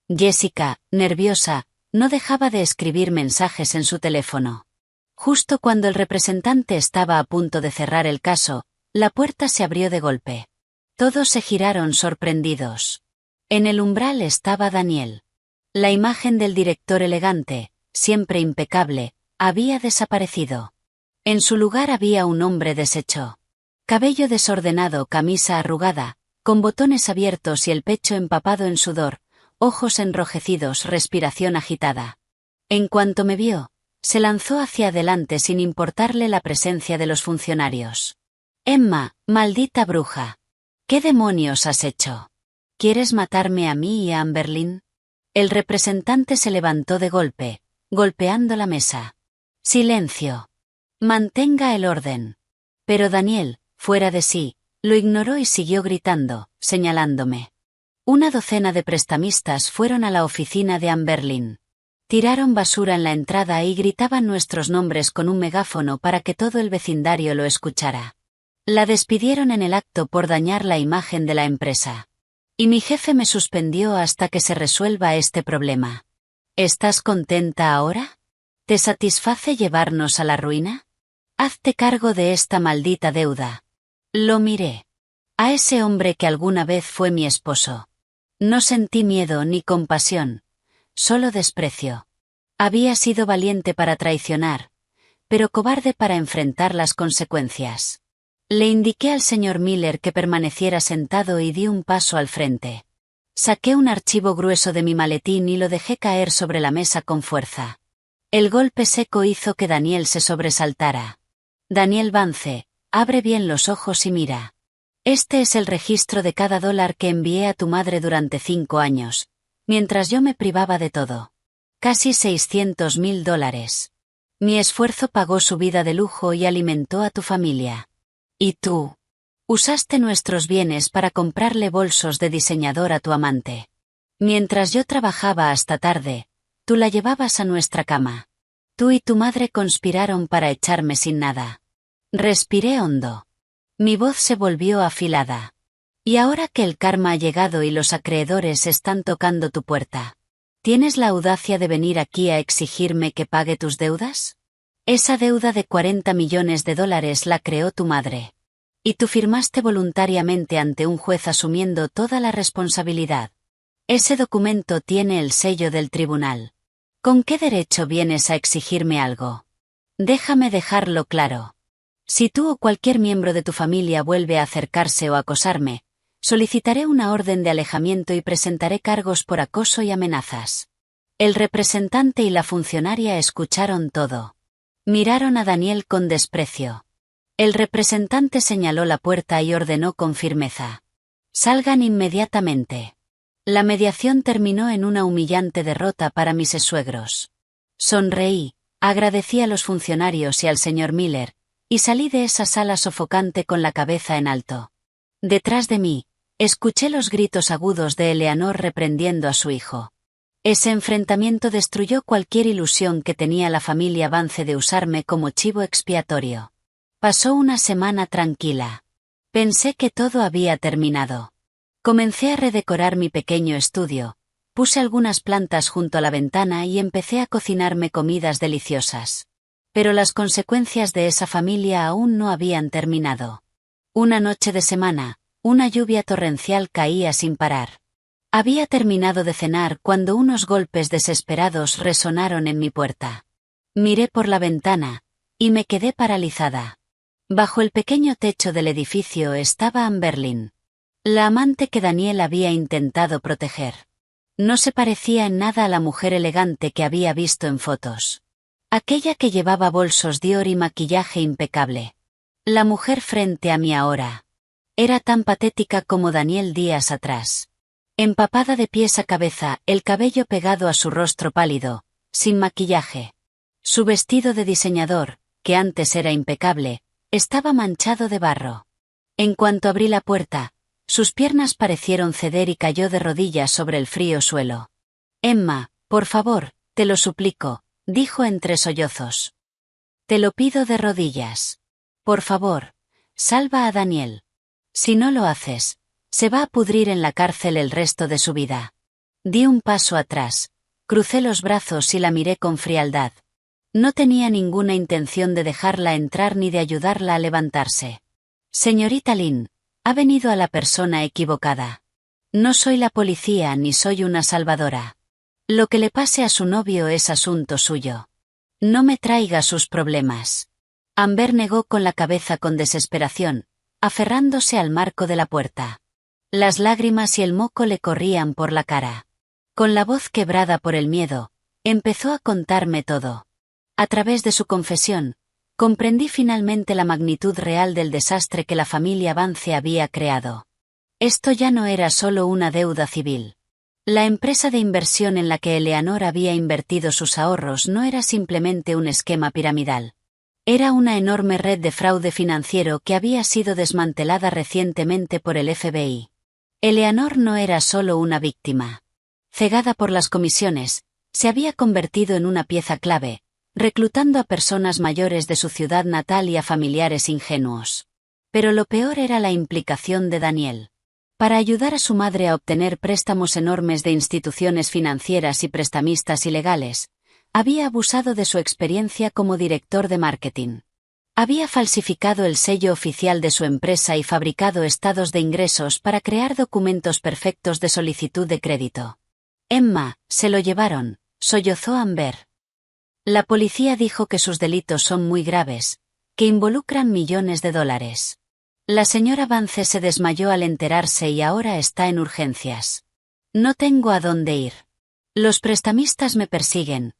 Jessica, nerviosa, no dejaba de escribir mensajes en su teléfono. Justo cuando el representante estaba a punto de cerrar el caso, la puerta se abrió de golpe. Todos se giraron sorprendidos. En el umbral estaba Daniel. La imagen del director elegante, siempre impecable, había desaparecido. En su lugar había un hombre deshecho. Cabello desordenado, camisa arrugada, con botones abiertos y el pecho empapado en sudor, ojos enrojecidos, respiración agitada. En cuanto me vio, se lanzó hacia adelante sin importarle la presencia de los funcionarios. «Emma, maldita bruja. ¿Qué demonios has hecho? ¿Quieres matarme a mí y a Amberlynn?» El representante se levantó de golpe, golpeando la mesa. «Silencio. Mantenga el orden». Pero Daniel, fuera de sí, lo ignoró y siguió gritando, señalándome. Una docena de prestamistas fueron a la oficina de Amberlynn. Tiraron basura en la entrada y gritaban nuestros nombres con un megáfono para que todo el vecindario lo escuchara. La despidieron en el acto por dañar la imagen de la empresa. Y mi jefe me suspendió hasta que se resuelva este problema. ¿Estás contenta ahora? ¿Te satisface llevarnos a la ruina? Hazte cargo de esta maldita deuda. Lo miré. A ese hombre que alguna vez fue mi esposo. No sentí miedo ni compasión, solo desprecio. Había sido valiente para traicionar, pero cobarde para enfrentar las consecuencias. Le indiqué al señor Miller que permaneciera sentado y di un paso al frente. Saqué un archivo grueso de mi maletín y lo dejé caer sobre la mesa con fuerza. El golpe seco hizo que Daniel se sobresaltara. «Daniel Vance, abre bien los ojos y mira. Este es el registro de cada dólar que envié a tu madre durante 5 años, mientras yo me privaba de todo. Casi $600.000. Mi esfuerzo pagó su vida de lujo y alimentó a tu familia. Y tú. Usaste nuestros bienes para comprarle bolsos de diseñador a tu amante. Mientras yo trabajaba hasta tarde, tú la llevabas a nuestra cama. Tú y tu madre conspiraron para echarme sin nada». Respiré hondo. Mi voz se volvió afilada. «Y ahora que el karma ha llegado y los acreedores están tocando tu puerta, ¿tienes la audacia de venir aquí a exigirme que pague tus deudas? Esa deuda de $40 millones la creó tu madre. Y tú firmaste voluntariamente ante un juez asumiendo toda la responsabilidad. Ese documento tiene el sello del tribunal. ¿Con qué derecho vienes a exigirme algo? Déjame dejarlo claro. Si tú o cualquier miembro de tu familia vuelve a acercarse o acosarme, solicitaré una orden de alejamiento y presentaré cargos por acoso y amenazas». El representante y la funcionaria escucharon todo. Miraron a Daniel con desprecio. El representante señaló la puerta y ordenó con firmeza: «Salgan inmediatamente». La mediación terminó en una humillante derrota para mis suegros. Sonreí, agradecí a los funcionarios y al señor Miller, y salí de esa sala sofocante con la cabeza en alto. Detrás de mí, escuché los gritos agudos de Eleanor reprendiendo a su hijo. Ese enfrentamiento destruyó cualquier ilusión que tenía la familia Vance de usarme como chivo expiatorio. Pasó una semana tranquila. Pensé que todo había terminado. Comencé a redecorar mi pequeño estudio, puse algunas plantas junto a la ventana y empecé a cocinarme comidas deliciosas. Pero las consecuencias de esa familia aún no habían terminado. Una noche de semana, una lluvia torrencial caía sin parar. Había terminado de cenar cuando unos golpes desesperados resonaron en mi puerta. Miré por la ventana, y me quedé paralizada. Bajo el pequeño techo del edificio estaba Amberlynn, la amante que Daniel había intentado proteger. No se parecía en nada a la mujer elegante que había visto en fotos. Aquella que llevaba bolsos Dior y maquillaje impecable. La mujer frente a mí ahora. Era tan patética como Daniel días atrás. Empapada de pies a cabeza, el cabello pegado a su rostro pálido, sin maquillaje. Su vestido de diseñador, que antes era impecable, estaba manchado de barro. En cuanto abrí la puerta, sus piernas parecieron ceder y cayó de rodillas sobre el frío suelo. Emma, por favor, te lo suplico, dijo entre sollozos. Te lo pido de rodillas. Por favor, salva a Daniel. Si no lo haces, se va a pudrir en la cárcel el resto de su vida. Di un paso atrás, crucé los brazos y la miré con frialdad. No tenía ninguna intención de dejarla entrar ni de ayudarla a levantarse. Señorita Lynn, ha venido a la persona equivocada. No soy la policía ni soy una salvadora. Lo que le pase a su novio es asunto suyo. No me traiga sus problemas. Amber negó con la cabeza con desesperación, aferrándose al marco de la puerta. Las lágrimas y el moco le corrían por la cara. Con la voz quebrada por el miedo, empezó a contarme todo. A través de su confesión, comprendí finalmente la magnitud real del desastre que la familia Vance había creado. Esto ya no era solo una deuda civil. La empresa de inversión en la que Eleanor había invertido sus ahorros no era simplemente un esquema piramidal. Era una enorme red de fraude financiero que había sido desmantelada recientemente por el FBI. Eleanor no era solo una víctima. Cegada por las comisiones, se había convertido en una pieza clave, reclutando a personas mayores de su ciudad natal y a familiares ingenuos. Pero lo peor era la implicación de Daniel. Para ayudar a su madre a obtener préstamos enormes de instituciones financieras y prestamistas ilegales, había abusado de su experiencia como director de marketing. Había falsificado el sello oficial de su empresa y fabricado estados de ingresos para crear documentos perfectos de solicitud de crédito. Emma, se lo llevaron, sollozó Amber. La policía dijo que sus delitos son muy graves, que involucran millones de dólares. La señora Vance se desmayó al enterarse y ahora está en urgencias. No tengo a dónde ir. Los prestamistas me persiguen.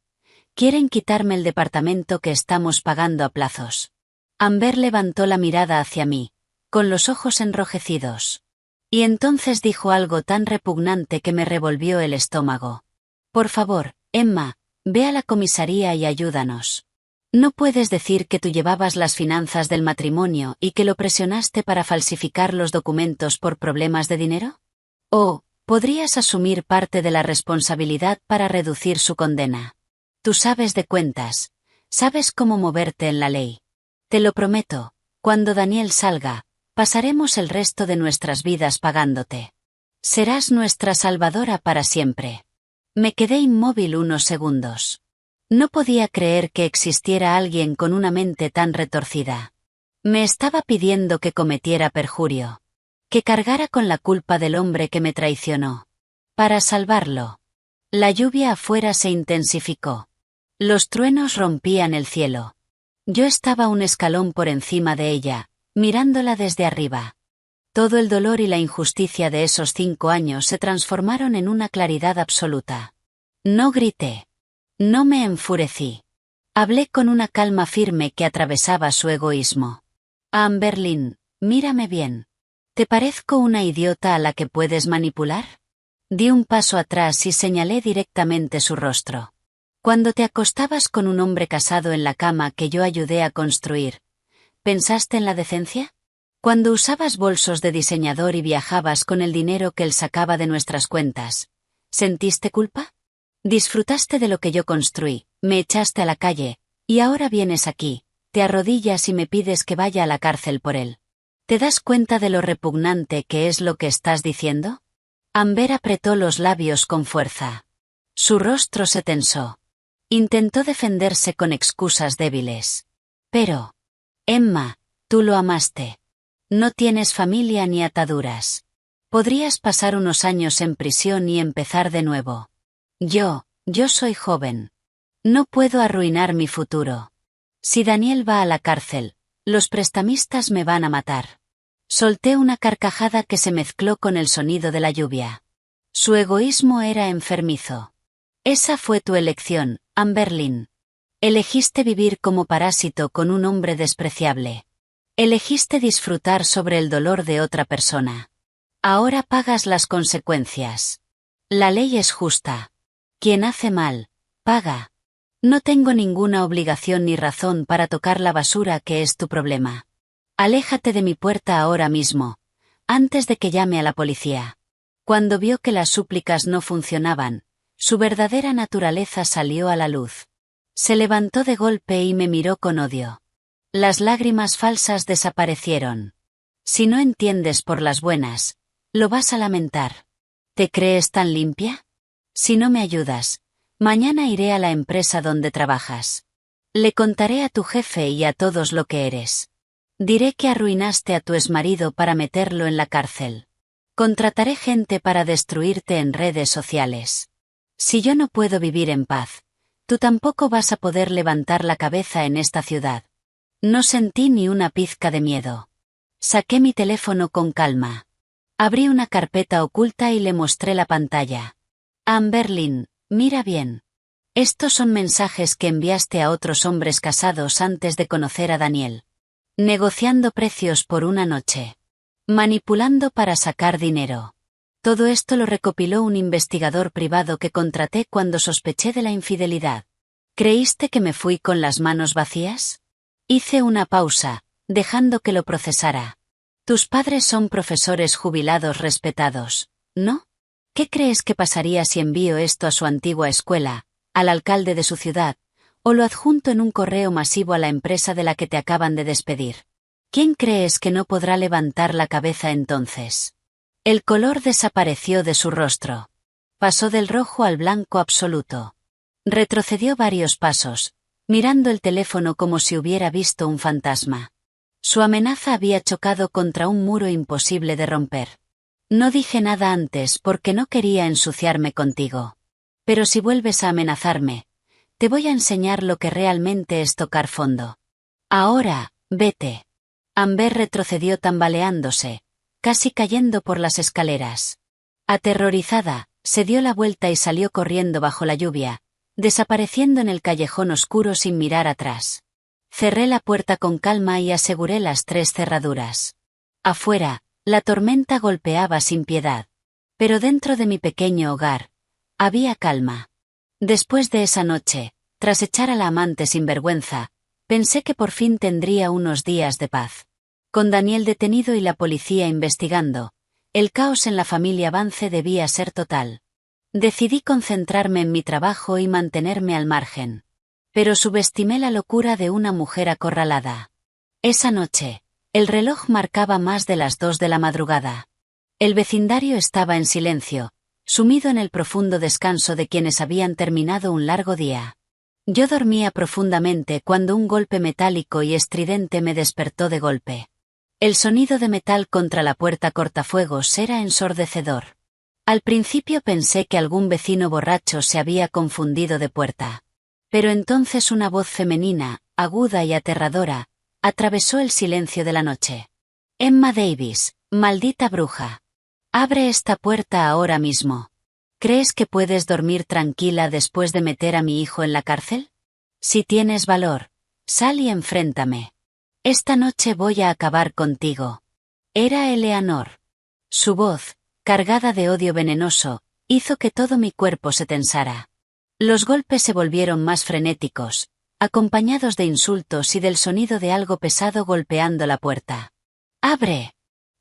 Quieren quitarme el departamento que estamos pagando a plazos. Amber levantó la mirada hacia mí, con los ojos enrojecidos. Y entonces dijo algo tan repugnante que me revolvió el estómago. Por favor, Emma, ve a la comisaría y ayúdanos. ¿No puedes decir que tú llevabas las finanzas del matrimonio y que lo presionaste para falsificar los documentos por problemas de dinero? ¿O podrías asumir parte de la responsabilidad para reducir su condena? Tú sabes de cuentas, sabes cómo moverte en la ley. Te lo prometo, cuando Daniel salga, pasaremos el resto de nuestras vidas pagándote. Serás nuestra salvadora para siempre. Me quedé inmóvil unos segundos. No podía creer que existiera alguien con una mente tan retorcida. Me estaba pidiendo que cometiera perjurio. Que cargara con la culpa del hombre que me traicionó. Para salvarlo. La lluvia afuera se intensificó. Los truenos rompían el cielo. Yo estaba un escalón por encima de ella, mirándola desde arriba. Todo el dolor y la injusticia de esos 5 años se transformaron en una claridad absoluta. No grité. No me enfurecí. Hablé con una calma firme que atravesaba su egoísmo. Amber Lynn, mírame bien. ¿Te parezco una idiota a la que puedes manipular? Di un paso atrás y señalé directamente su rostro. Cuando te acostabas con un hombre casado en la cama que yo ayudé a construir, ¿pensaste en la decencia? Cuando usabas bolsos de diseñador y viajabas con el dinero que él sacaba de nuestras cuentas, ¿sentiste culpa? Disfrutaste de lo que yo construí, me echaste a la calle, y ahora vienes aquí, te arrodillas y me pides que vaya a la cárcel por él. ¿Te das cuenta de lo repugnante que es lo que estás diciendo? Amber apretó los labios con fuerza. Su rostro se tensó. Intentó defenderse con excusas débiles. Pero, Emma, tú lo amaste. No tienes familia ni ataduras. Podrías pasar unos años en prisión y empezar de nuevo. Yo soy joven. No puedo arruinar mi futuro. Si Daniel va a la cárcel, los prestamistas me van a matar. Solté una carcajada que se mezcló con el sonido de la lluvia. Su egoísmo era enfermizo. Esa fue tu elección, Amber Lynn. Elegiste vivir como parásito con un hombre despreciable. Elegiste disfrutar sobre el dolor de otra persona. Ahora pagas las consecuencias. La ley es justa. Quien hace mal, paga. No tengo ninguna obligación ni razón para tocar la basura que es tu problema. Aléjate de mi puerta ahora mismo, antes de que llame a la policía. Cuando vio que las súplicas no funcionaban, su verdadera naturaleza salió a la luz. Se levantó de golpe y me miró con odio. Las lágrimas falsas desaparecieron. Si no entiendes por las buenas, lo vas a lamentar. ¿Te crees tan limpia? Si no me ayudas, mañana iré a la empresa donde trabajas. Le contaré a tu jefe y a todos lo que eres. Diré que arruinaste a tu exmarido para meterlo en la cárcel. Contrataré gente para destruirte en redes sociales. Si yo no puedo vivir en paz, tú tampoco vas a poder levantar la cabeza en esta ciudad. No sentí ni una pizca de miedo. Saqué mi teléfono con calma. Abrí una carpeta oculta y le mostré la pantalla. Amberlynn, mira bien. Estos son mensajes que enviaste a otros hombres casados antes de conocer a Daniel. Negociando precios por una noche. Manipulando para sacar dinero. Todo esto lo recopiló un investigador privado que contraté cuando sospeché de la infidelidad. ¿Creíste que me fui con las manos vacías? Hice una pausa, dejando que lo procesara. Tus padres son profesores jubilados respetados, ¿no? ¿Qué crees que pasaría si envío esto a su antigua escuela, al alcalde de su ciudad, o lo adjunto en un correo masivo a la empresa de la que te acaban de despedir? ¿Quién crees que no podrá levantar la cabeza entonces? El color desapareció de su rostro. Pasó del rojo al blanco absoluto. Retrocedió varios pasos, mirando el teléfono como si hubiera visto un fantasma. Su amenaza había chocado contra un muro imposible de romper. No dije nada antes porque no quería ensuciarme contigo. Pero si vuelves a amenazarme, te voy a enseñar lo que realmente es tocar fondo. Ahora, vete. Amber retrocedió tambaleándose, casi cayendo por las escaleras. Aterrorizada, se dio la vuelta y salió corriendo bajo la lluvia, desapareciendo en el callejón oscuro sin mirar atrás. Cerré la puerta con calma y aseguré las 3 cerraduras. Afuera, la tormenta golpeaba sin piedad. Pero dentro de mi pequeño hogar, había calma. Después de esa noche, tras echar a la amante sin vergüenza, pensé que por fin tendría unos días de paz. Con Daniel detenido y la policía investigando, el caos en la familia Vance debía ser total. Decidí concentrarme en mi trabajo y mantenerme al margen. Pero subestimé la locura de una mujer acorralada. Esa noche, el reloj marcaba más de las 2 de la madrugada. El vecindario estaba en silencio, sumido en el profundo descanso de quienes habían terminado un largo día. Yo dormía profundamente cuando un golpe metálico y estridente me despertó de golpe. El sonido de metal contra la puerta cortafuegos era ensordecedor. Al principio pensé que algún vecino borracho se había confundido de puerta. Pero entonces una voz femenina, aguda y aterradora, atravesó el silencio de la noche. Emma Davis, maldita bruja. Abre esta puerta ahora mismo. ¿Crees que puedes dormir tranquila después de meter a mi hijo en la cárcel? Si tienes valor, sal y enfréntame. Esta noche voy a acabar contigo. Era Eleanor. Su voz, cargada de odio venenoso, hizo que todo mi cuerpo se tensara. Los golpes se volvieron más frenéticos, acompañados de insultos y del sonido de algo pesado golpeando la puerta. ¡Abre!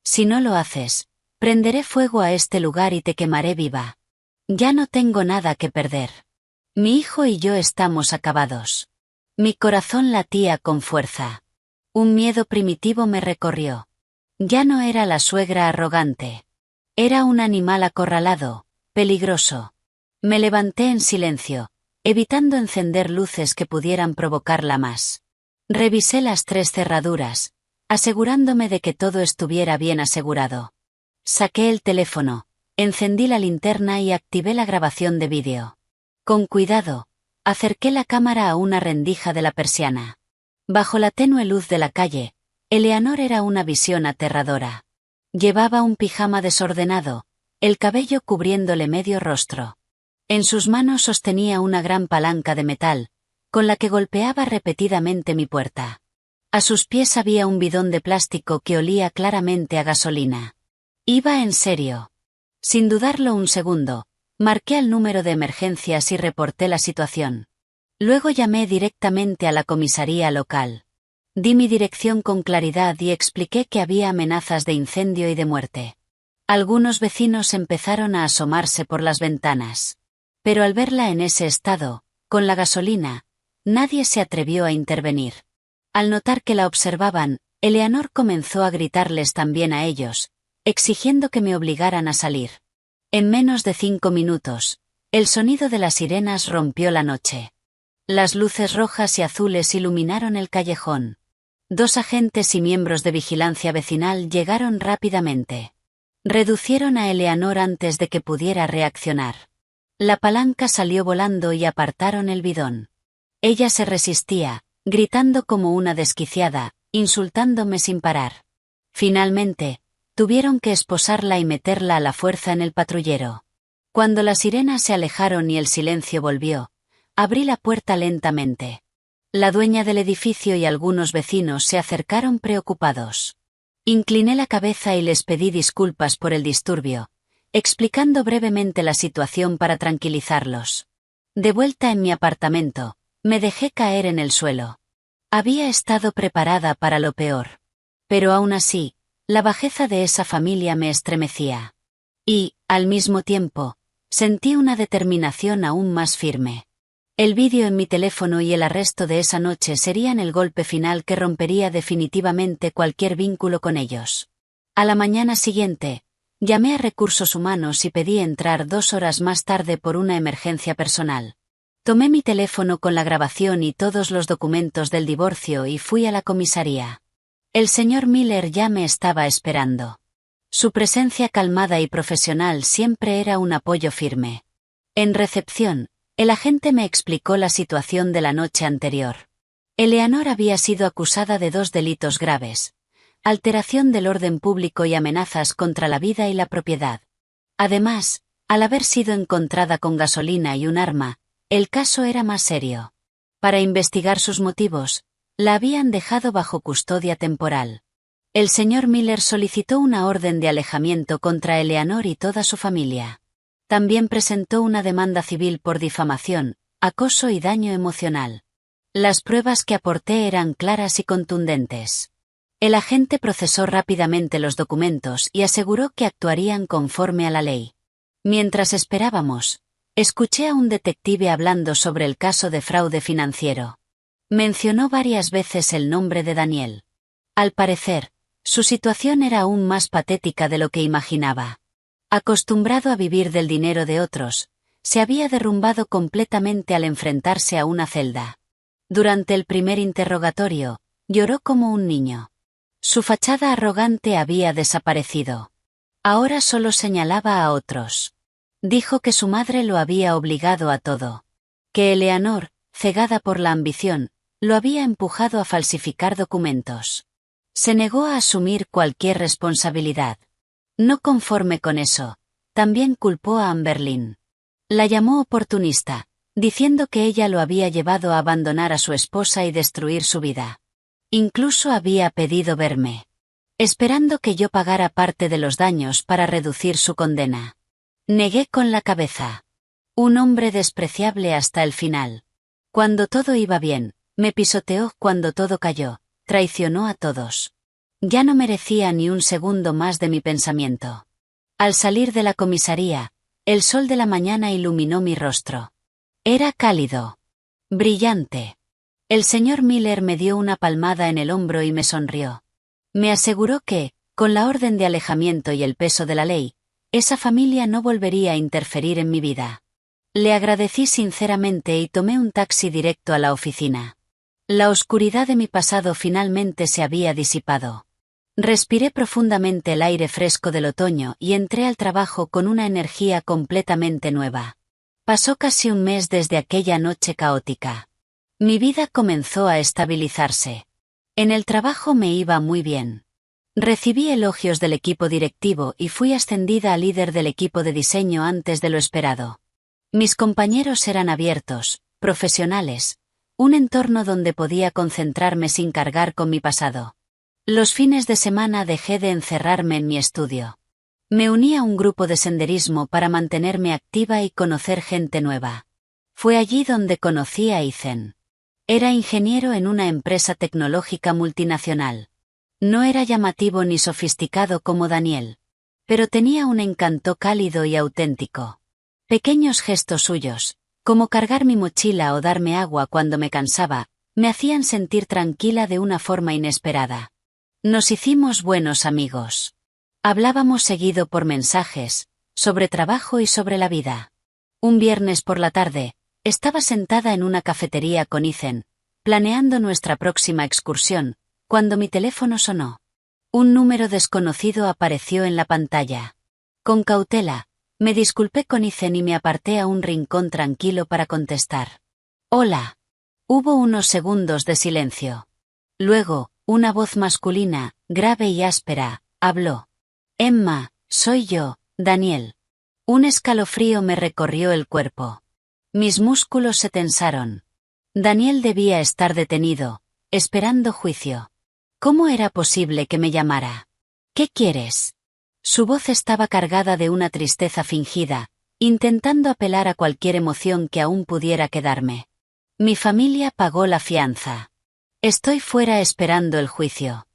Si no lo haces, prenderé fuego a este lugar y te quemaré viva. Ya no tengo nada que perder. Mi hijo y yo estamos acabados. Mi corazón latía con fuerza. Un miedo primitivo me recorrió. Ya no era la suegra arrogante. Era un animal acorralado, peligroso. Me levanté en silencio, evitando encender luces que pudieran provocarla más. Revisé las 3 cerraduras, asegurándome de que todo estuviera bien asegurado. Saqué el teléfono, encendí la linterna y activé la grabación de vídeo. Con cuidado, acerqué la cámara a una rendija de la persiana. Bajo la tenue luz de la calle, Eleanor era una visión aterradora. Llevaba un pijama desordenado, el cabello cubriéndole medio rostro. En sus manos sostenía una gran palanca de metal, con la que golpeaba repetidamente mi puerta. A sus pies había un bidón de plástico que olía claramente a gasolina. Iba en serio. Sin dudarlo un segundo, marqué el número de emergencias y reporté la situación. Luego llamé directamente a la comisaría local. Di mi dirección con claridad y expliqué que había amenazas de incendio y de muerte. Algunos vecinos empezaron a asomarse por las ventanas. Pero al verla en ese estado, con la gasolina, nadie se atrevió a intervenir. Al notar que la observaban, Eleanor comenzó a gritarles también a ellos, exigiendo que me obligaran a salir. En menos de 5 minutos, el sonido de las sirenas rompió la noche. Las luces rojas y azules iluminaron el callejón. 2 agentes y miembros de vigilancia vecinal llegaron rápidamente. Reducieron a Eleanor antes de que pudiera reaccionar. La palanca salió volando y apartaron el bidón. Ella se resistía, gritando como una desquiciada, insultándome sin parar. Finalmente, tuvieron que esposarla y meterla a la fuerza en el patrullero. Cuando las sirenas se alejaron y el silencio volvió, abrí la puerta lentamente. La dueña del edificio y algunos vecinos se acercaron preocupados. Incliné la cabeza y les pedí disculpas por el disturbio, explicando brevemente la situación para tranquilizarlos. De vuelta en mi apartamento, me dejé caer en el suelo. Había estado preparada para lo peor. Pero aún así, la bajeza de esa familia me estremecía. Y, al mismo tiempo, sentí una determinación aún más firme. El vídeo en mi teléfono y el arresto de esa noche serían el golpe final que rompería definitivamente cualquier vínculo con ellos. A la mañana siguiente, llamé a Recursos Humanos y pedí entrar 2 horas más tarde por una emergencia personal. Tomé mi teléfono con la grabación y todos los documentos del divorcio y fui a la comisaría. El señor Miller ya me estaba esperando. Su presencia calmada y profesional siempre era un apoyo firme. En recepción, el agente me explicó la situación de la noche anterior. Eleanor había sido acusada de 2 delitos graves: alteración del orden público y amenazas contra la vida y la propiedad. Además, al haber sido encontrada con gasolina y un arma, el caso era más serio. Para investigar sus motivos, la habían dejado bajo custodia temporal. El señor Miller solicitó una orden de alejamiento contra Eleanor y toda su familia. También presentó una demanda civil por difamación, acoso y daño emocional. Las pruebas que aporté eran claras y contundentes. El agente procesó rápidamente los documentos y aseguró que actuarían conforme a la ley. Mientras esperábamos, escuché a un detective hablando sobre el caso de fraude financiero. Mencionó varias veces el nombre de Daniel. Al parecer, su situación era aún más patética de lo que imaginaba. Acostumbrado a vivir del dinero de otros, se había derrumbado completamente al enfrentarse a una celda. Durante el primer interrogatorio, lloró como un niño. Su fachada arrogante había desaparecido. Ahora solo señalaba a otros. Dijo que su madre lo había obligado a todo. Que Eleanor, cegada por la ambición, lo había empujado a falsificar documentos. Se negó a asumir cualquier responsabilidad. No conforme con eso, también culpó a Amberlynn. La llamó oportunista, diciendo que ella lo había llevado a abandonar a su esposa y destruir su vida. Incluso había pedido verme, esperando que yo pagara parte de los daños para reducir su condena. Negué con la cabeza. Un hombre despreciable hasta el final. Cuando todo iba bien, me pisoteó; cuando todo cayó, traicionó a todos. Ya no merecía ni un segundo más de mi pensamiento. Al salir de la comisaría, el sol de la mañana iluminó mi rostro. Era cálido, brillante. El señor Miller me dio una palmada en el hombro y me sonrió. Me aseguró que, con la orden de alejamiento y el peso de la ley, esa familia no volvería a interferir en mi vida. Le agradecí sinceramente y tomé un taxi directo a la oficina. La oscuridad de mi pasado finalmente se había disipado. Respiré profundamente el aire fresco del otoño y entré al trabajo con una energía completamente nueva. Pasó casi un mes desde aquella noche caótica. Mi vida comenzó a estabilizarse. En el trabajo me iba muy bien. Recibí elogios del equipo directivo y fui ascendida a líder del equipo de diseño antes de lo esperado. Mis compañeros eran abiertos, profesionales, un entorno donde podía concentrarme sin cargar con mi pasado. Los fines de semana dejé de encerrarme en mi estudio. Me uní a un grupo de senderismo para mantenerme activa y conocer gente nueva. Fue allí donde conocí a Ethan. Era ingeniero en una empresa tecnológica multinacional. No era llamativo ni sofisticado como Daniel. Pero tenía un encanto cálido y auténtico. Pequeños gestos suyos, como cargar mi mochila o darme agua cuando me cansaba, me hacían sentir tranquila de una forma inesperada. Nos hicimos buenos amigos. Hablábamos seguido por mensajes, sobre trabajo y sobre la vida. Un viernes por la tarde, estaba sentada en una cafetería con Ethan, planeando nuestra próxima excursión, cuando mi teléfono sonó. Un número desconocido apareció en la pantalla. Con cautela, me disculpé con Ethan y me aparté a un rincón tranquilo para contestar. Hola. Hubo unos segundos de silencio. Luego, una voz masculina, grave y áspera, habló. Emma, soy yo, Daniel. Un escalofrío me recorrió el cuerpo. Mis músculos se tensaron. Daniel debía estar detenido, esperando juicio. ¿Cómo era posible que me llamara? ¿Qué quieres? Su voz estaba cargada de una tristeza fingida, intentando apelar a cualquier emoción que aún pudiera quedarme. Mi familia pagó la fianza. Estoy fuera esperando el juicio.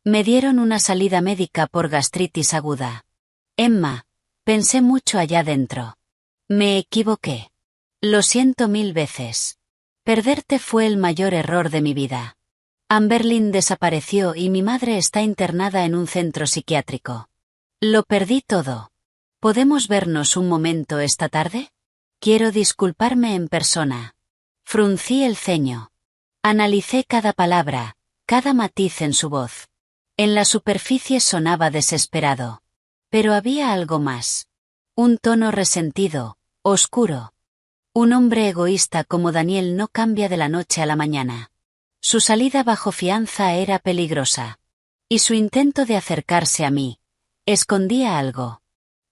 Me dieron una salida médica por gastritis aguda. Emma, pensé mucho allá dentro. Me equivoqué. Lo siento 1000 veces. Perderte fue el mayor error de mi vida. Amberlyn desapareció y mi madre está internada en un centro psiquiátrico. Lo perdí todo. ¿Podemos vernos un momento esta tarde? Quiero disculparme en persona. Fruncí el ceño. Analicé cada palabra, cada matiz en su voz. En la superficie sonaba desesperado. Pero había algo más. Un tono resentido, oscuro. Un hombre egoísta como Daniel no cambia de la noche a la mañana. Su salida bajo fianza era peligrosa. Y su intento de acercarse a mí escondía algo.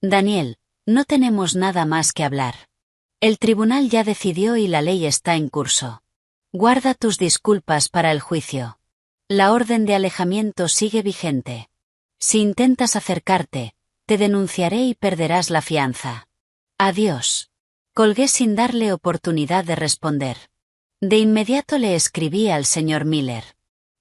Daniel, no tenemos nada más que hablar. El tribunal ya decidió y la ley está en curso. Guarda tus disculpas para el juicio. La orden de alejamiento sigue vigente. Si intentas acercarte, te denunciaré y perderás la fianza. Adiós. Colgué sin darle oportunidad de responder. De inmediato le escribí al señor Miller.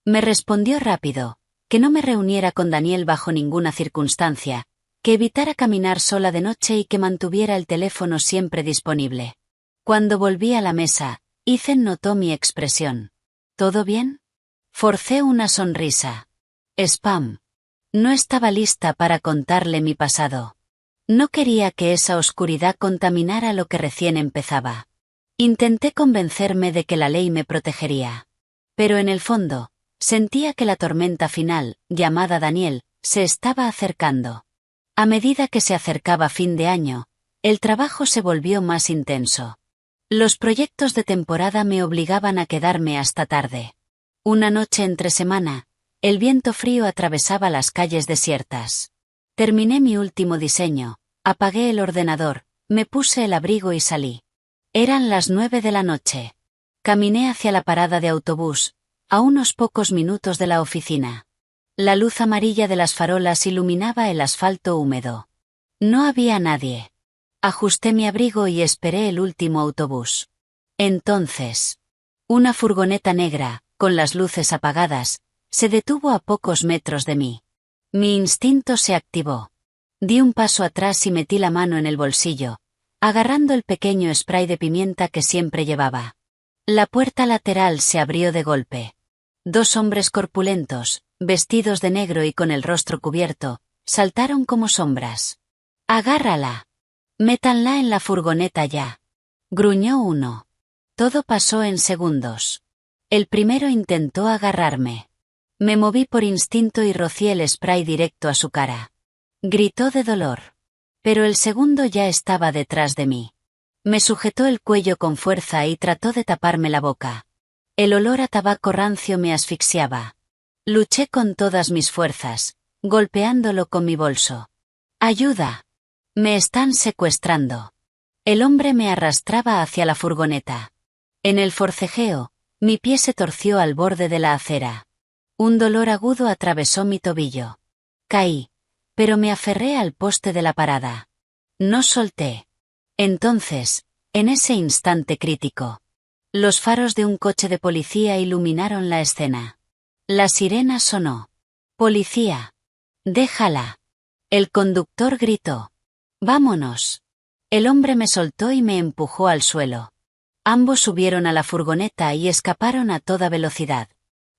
Me respondió rápido, que no me reuniera con Daniel bajo ninguna circunstancia, que evitara caminar sola de noche y que mantuviera el teléfono siempre disponible. Cuando volví a la mesa, Ethan notó mi expresión. ¿Todo bien? Forcé una sonrisa. Spam. No estaba lista para contarle mi pasado. No quería que esa oscuridad contaminara lo que recién empezaba. Intenté convencerme de que la ley me protegería. Pero en el fondo, sentía que la tormenta final, llamada Daniel, se estaba acercando. A medida que se acercaba fin de año, el trabajo se volvió más intenso. Los proyectos de temporada me obligaban a quedarme hasta tarde. Una noche entre semana, el viento frío atravesaba las calles desiertas. Terminé mi último diseño, apagué el ordenador, me puse el abrigo y salí. Eran las 9 de la noche. Caminé hacia la parada de autobús, a unos pocos minutos de la oficina. La luz amarilla de las farolas iluminaba el asfalto húmedo. No había nadie. Ajusté mi abrigo y esperé el último autobús. Entonces, una furgoneta negra, con las luces apagadas, se detuvo a pocos metros de mí. Mi instinto se activó. Di un paso atrás y metí la mano en el bolsillo, agarrando el pequeño spray de pimienta que siempre llevaba. La puerta lateral se abrió de golpe. 2 hombres corpulentos, vestidos de negro y con el rostro cubierto, saltaron como sombras. «¡Agárrala! Métanla en la furgoneta ya», gruñó uno. Todo pasó en segundos. El primero intentó agarrarme. Me moví por instinto y rocié el spray directo a su cara. Gritó de dolor. Pero el segundo ya estaba detrás de mí. Me sujetó el cuello con fuerza y trató de taparme la boca. El olor a tabaco rancio me asfixiaba. Luché con todas mis fuerzas, golpeándolo con mi bolso. «¡Ayuda! Me están secuestrando». El hombre me arrastraba hacia la furgoneta. En el forcejeo, mi pie se torció al borde de la acera. Un dolor agudo atravesó mi tobillo. Caí, pero me aferré al poste de la parada. No solté. Entonces, En ese instante crítico, los faros de un coche de policía iluminaron la escena. La sirena sonó. «Policía. Déjala». El conductor gritó. «Vámonos». El hombre me soltó y me empujó al suelo. Ambos subieron a la furgoneta y escaparon a toda velocidad.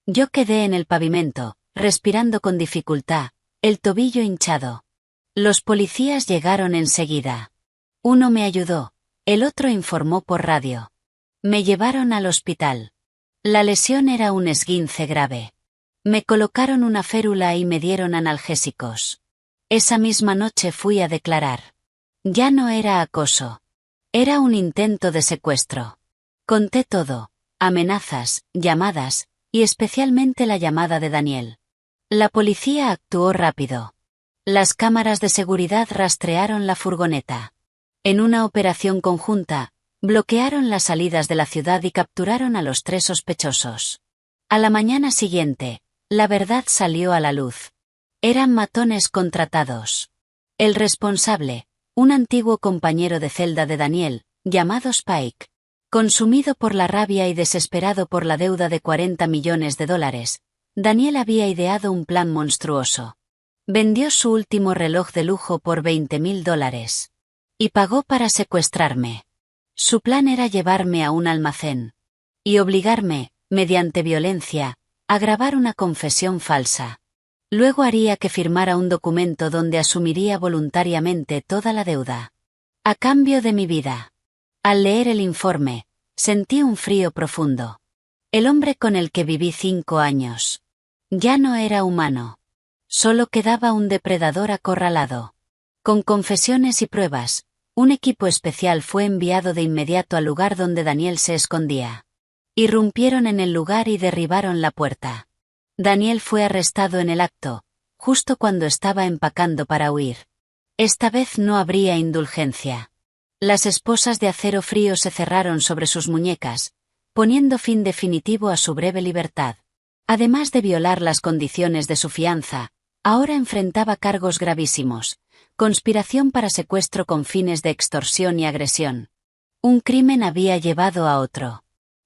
Yo quedé en el pavimento, respirando con dificultad, el tobillo hinchado. Los policías llegaron enseguida. Uno me ayudó, el otro informó por radio. Me llevaron al hospital. La lesión era un esguince grave. Me colocaron una férula y me dieron analgésicos. Esa misma noche fui a declarar. Ya no era acoso. Era un intento de secuestro. Conté todo, amenazas, llamadas, y especialmente la llamada de Daniel. La policía actuó rápido. Las cámaras de seguridad rastrearon la furgoneta. En una operación conjunta, bloquearon las salidas de la ciudad y capturaron a los 3 sospechosos. A la mañana siguiente, la verdad salió a la luz. Eran matones contratados. El responsable, un antiguo compañero de celda de Daniel, llamado Spike. Consumido por la rabia y desesperado por la deuda de $40 millones, Daniel había ideado un plan monstruoso. Vendió su último reloj de lujo por $20.000. Y pagó para secuestrarme. Su plan era llevarme a un almacén. Y obligarme, mediante violencia, a grabar una confesión falsa. Luego haría que firmara un documento donde asumiría voluntariamente toda la deuda. A cambio de mi vida. Al leer el informe, sentí un frío profundo. El hombre con el que viví 5 años. Ya no era humano. Solo quedaba un depredador acorralado. Con confesiones y pruebas, un equipo especial fue enviado de inmediato al lugar donde Daniel se escondía. Irrumpieron en el lugar y derribaron la puerta. Daniel fue arrestado en el acto, justo cuando estaba empacando para huir. Esta vez no habría indulgencia. Las esposas de acero frío se cerraron sobre sus muñecas, poniendo fin definitivo a su breve libertad. Además de violar las condiciones de su fianza, ahora enfrentaba cargos gravísimos: conspiración para secuestro con fines de extorsión y agresión. Un crimen había llevado a otro.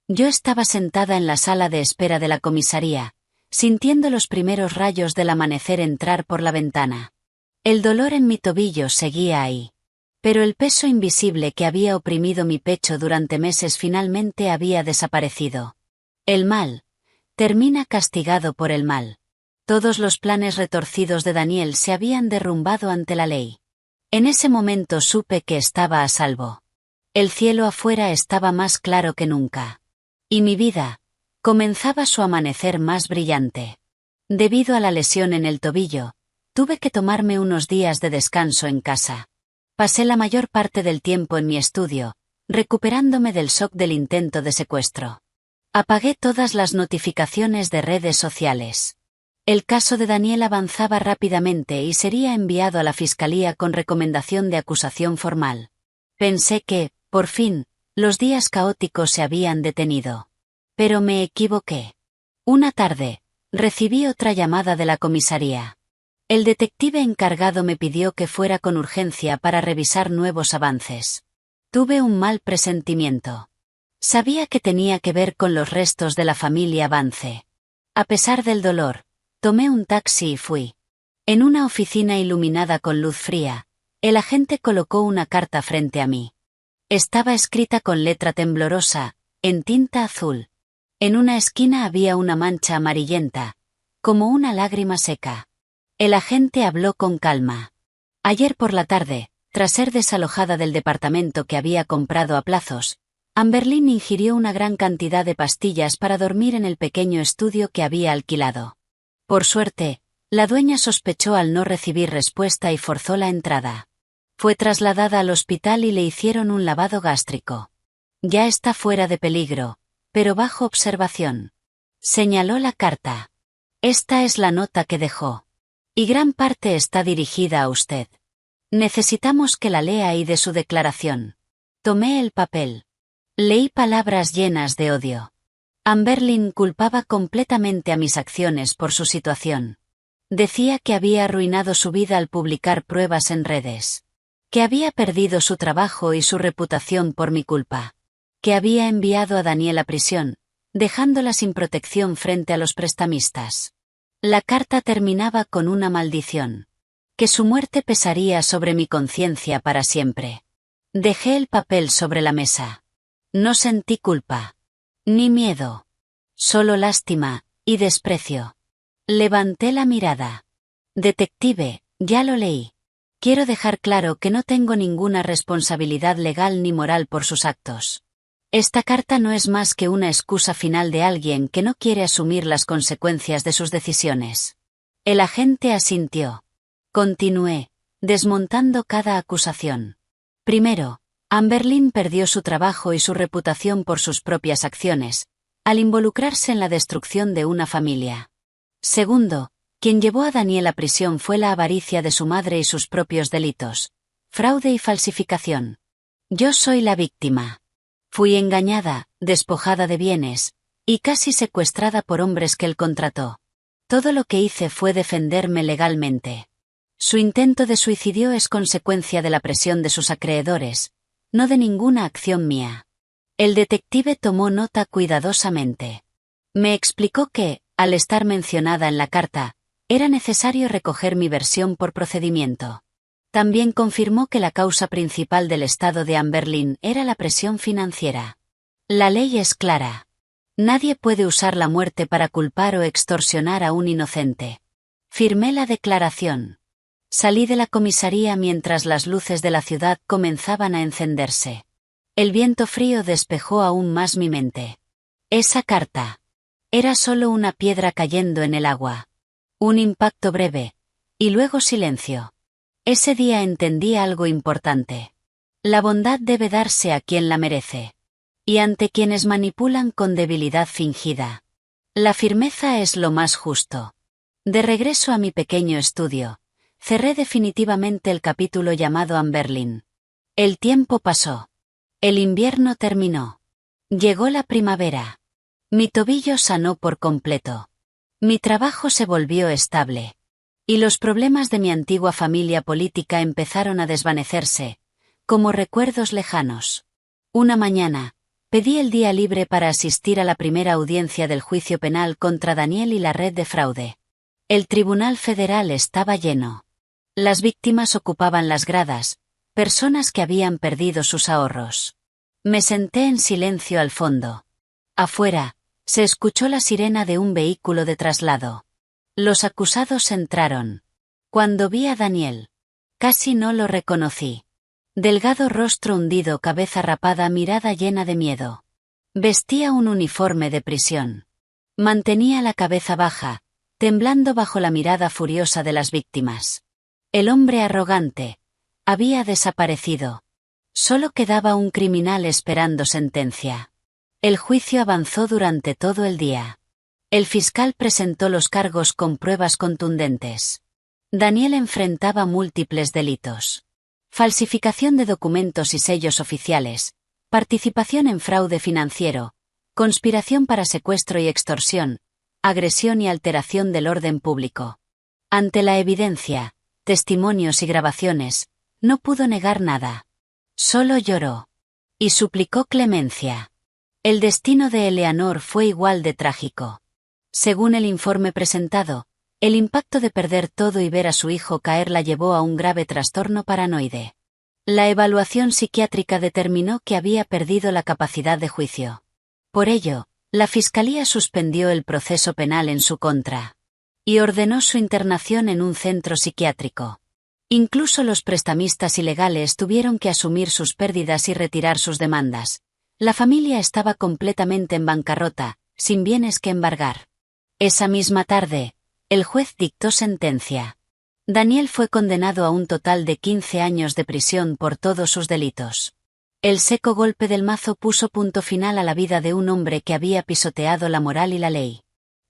Yo estaba sentada en la sala de espera de la comisaría, sintiendo los primeros rayos del amanecer entrar por la ventana. El dolor en mi tobillo seguía ahí. Pero el peso invisible que había oprimido mi pecho durante meses finalmente había desaparecido. El mal termina castigado por el mal. Todos los planes retorcidos de Daniel se habían derrumbado ante la ley. En ese momento supe que estaba a salvo. El cielo afuera estaba más claro que nunca. Y mi vida comenzaba su amanecer más brillante. Debido a la lesión en el tobillo, tuve que tomarme unos días de descanso en casa. Pasé la mayor parte del tiempo en mi estudio, recuperándome del shock del intento de secuestro. Apagué todas las notificaciones de redes sociales. El caso de Daniel avanzaba rápidamente y sería enviado a la fiscalía con recomendación de acusación formal. Pensé que, por fin, los días caóticos se habían detenido. Pero me equivoqué. Una tarde, recibí otra llamada de la comisaría. El detective encargado me pidió que fuera con urgencia para revisar nuevos avances. Tuve un mal presentimiento. Sabía que tenía que ver con los restos de la familia Vance. A pesar del dolor, tomé un taxi y fui. En una oficina iluminada con luz fría, el agente colocó una carta frente a mí. Estaba escrita con letra temblorosa, en tinta azul. En una esquina había una mancha amarillenta, como una lágrima seca. El agente habló con calma. Ayer por la tarde, tras ser desalojada del departamento que había comprado a plazos, Amberlynn ingirió una gran cantidad de pastillas para dormir en el pequeño estudio que había alquilado. Por suerte, la dueña sospechó al no recibir respuesta y forzó la entrada. Fue trasladada al hospital y le hicieron un lavado gástrico. Ya está fuera de peligro, pero bajo observación. Señaló la carta. Esta es la nota que dejó. Y gran parte está dirigida a usted. Necesitamos que la lea y dé su declaración. Tomé el papel. Leí palabras llenas de odio. Amberlynn culpaba completamente a mis acciones por su situación. Decía que había arruinado su vida al publicar pruebas en redes. Que había perdido su trabajo y su reputación por mi culpa. Que había enviado a Daniel a prisión, dejándola sin protección frente a los prestamistas. La carta terminaba con una maldición. Que su muerte pesaría sobre mi conciencia para siempre. Dejé el papel sobre la mesa. No sentí culpa. Ni miedo. Solo lástima y desprecio. Levanté la mirada. Detective, ya lo leí. Quiero dejar claro que no tengo ninguna responsabilidad legal ni moral por sus actos. Esta carta no es más que una excusa final de alguien que no quiere asumir las consecuencias de sus decisiones. El agente asintió. Continué, desmontando cada acusación. Primero, Amberlin perdió su trabajo y su reputación por sus propias acciones, al involucrarse en la destrucción de una familia. Segundo, quien llevó a Daniel a prisión fue la avaricia de su madre y sus propios delitos, fraude y falsificación. Yo soy la víctima. Fui engañada, despojada de bienes, y casi secuestrada por hombres que él contrató. Todo lo que hice fue defenderme legalmente. Su intento de suicidio es consecuencia de la presión de sus acreedores, no de ninguna acción mía. El detective tomó nota cuidadosamente. Me explicó que, al estar mencionada en la carta, era necesario recoger mi versión por procedimiento. También confirmó que la causa principal del estado de Amberlin era la presión financiera. La ley es clara. Nadie puede usar la muerte para culpar o extorsionar a un inocente. Firmé la declaración. Salí de la comisaría mientras las luces de la ciudad comenzaban a encenderse. El viento frío despejó aún más mi mente. Esa carta. Era solo una piedra cayendo en el agua. Un impacto breve, y luego silencio. Ese día entendí algo importante. La bondad debe darse a quien la merece. Y ante quienes manipulan con debilidad fingida. La firmeza es lo más justo. De regreso a mi pequeño estudio, cerré definitivamente el capítulo llamado Amberlin. El tiempo pasó. El invierno terminó. Llegó la primavera. Mi tobillo sanó por completo. Mi trabajo se volvió estable. Y los problemas de mi antigua familia política empezaron a desvanecerse, como recuerdos lejanos. Una mañana, pedí el día libre para asistir a la primera audiencia del juicio penal contra Daniel y la red de fraude. El Tribunal Federal estaba lleno. Las víctimas ocupaban las gradas, personas que habían perdido sus ahorros. Me senté en silencio al fondo. Afuera, se escuchó la sirena de un vehículo de traslado. Los acusados entraron. Cuando vi a Daniel, casi no lo reconocí. Delgado rostro hundido, cabeza rapada, mirada llena de miedo. Vestía un uniforme de prisión. Mantenía la cabeza baja, temblando bajo la mirada furiosa de las víctimas. El hombre arrogante había desaparecido. Solo quedaba un criminal esperando sentencia. El juicio avanzó durante todo el día. El fiscal presentó los cargos con pruebas contundentes. Daniel enfrentaba múltiples delitos. Falsificación de documentos y sellos oficiales, participación en fraude financiero, conspiración para secuestro y extorsión, agresión y alteración del orden público. Ante la evidencia, testimonios y grabaciones, no pudo negar nada. Solo lloró. Y suplicó clemencia. El destino de Eleanor fue igual de trágico. Según el informe presentado, el impacto de perder todo y ver a su hijo caer la llevó a un grave trastorno paranoide. La evaluación psiquiátrica determinó que había perdido la capacidad de juicio. Por ello, la Fiscalía suspendió el proceso penal en su contra. Y ordenó su internación en un centro psiquiátrico. Incluso los prestamistas ilegales tuvieron que asumir sus pérdidas y retirar sus demandas. La familia estaba completamente en bancarrota, sin bienes que embargar. Esa misma tarde, el juez dictó sentencia. Daniel fue condenado a un total de 15 años de prisión por todos sus delitos. El seco golpe del mazo puso punto final a la vida de un hombre que había pisoteado la moral y la ley.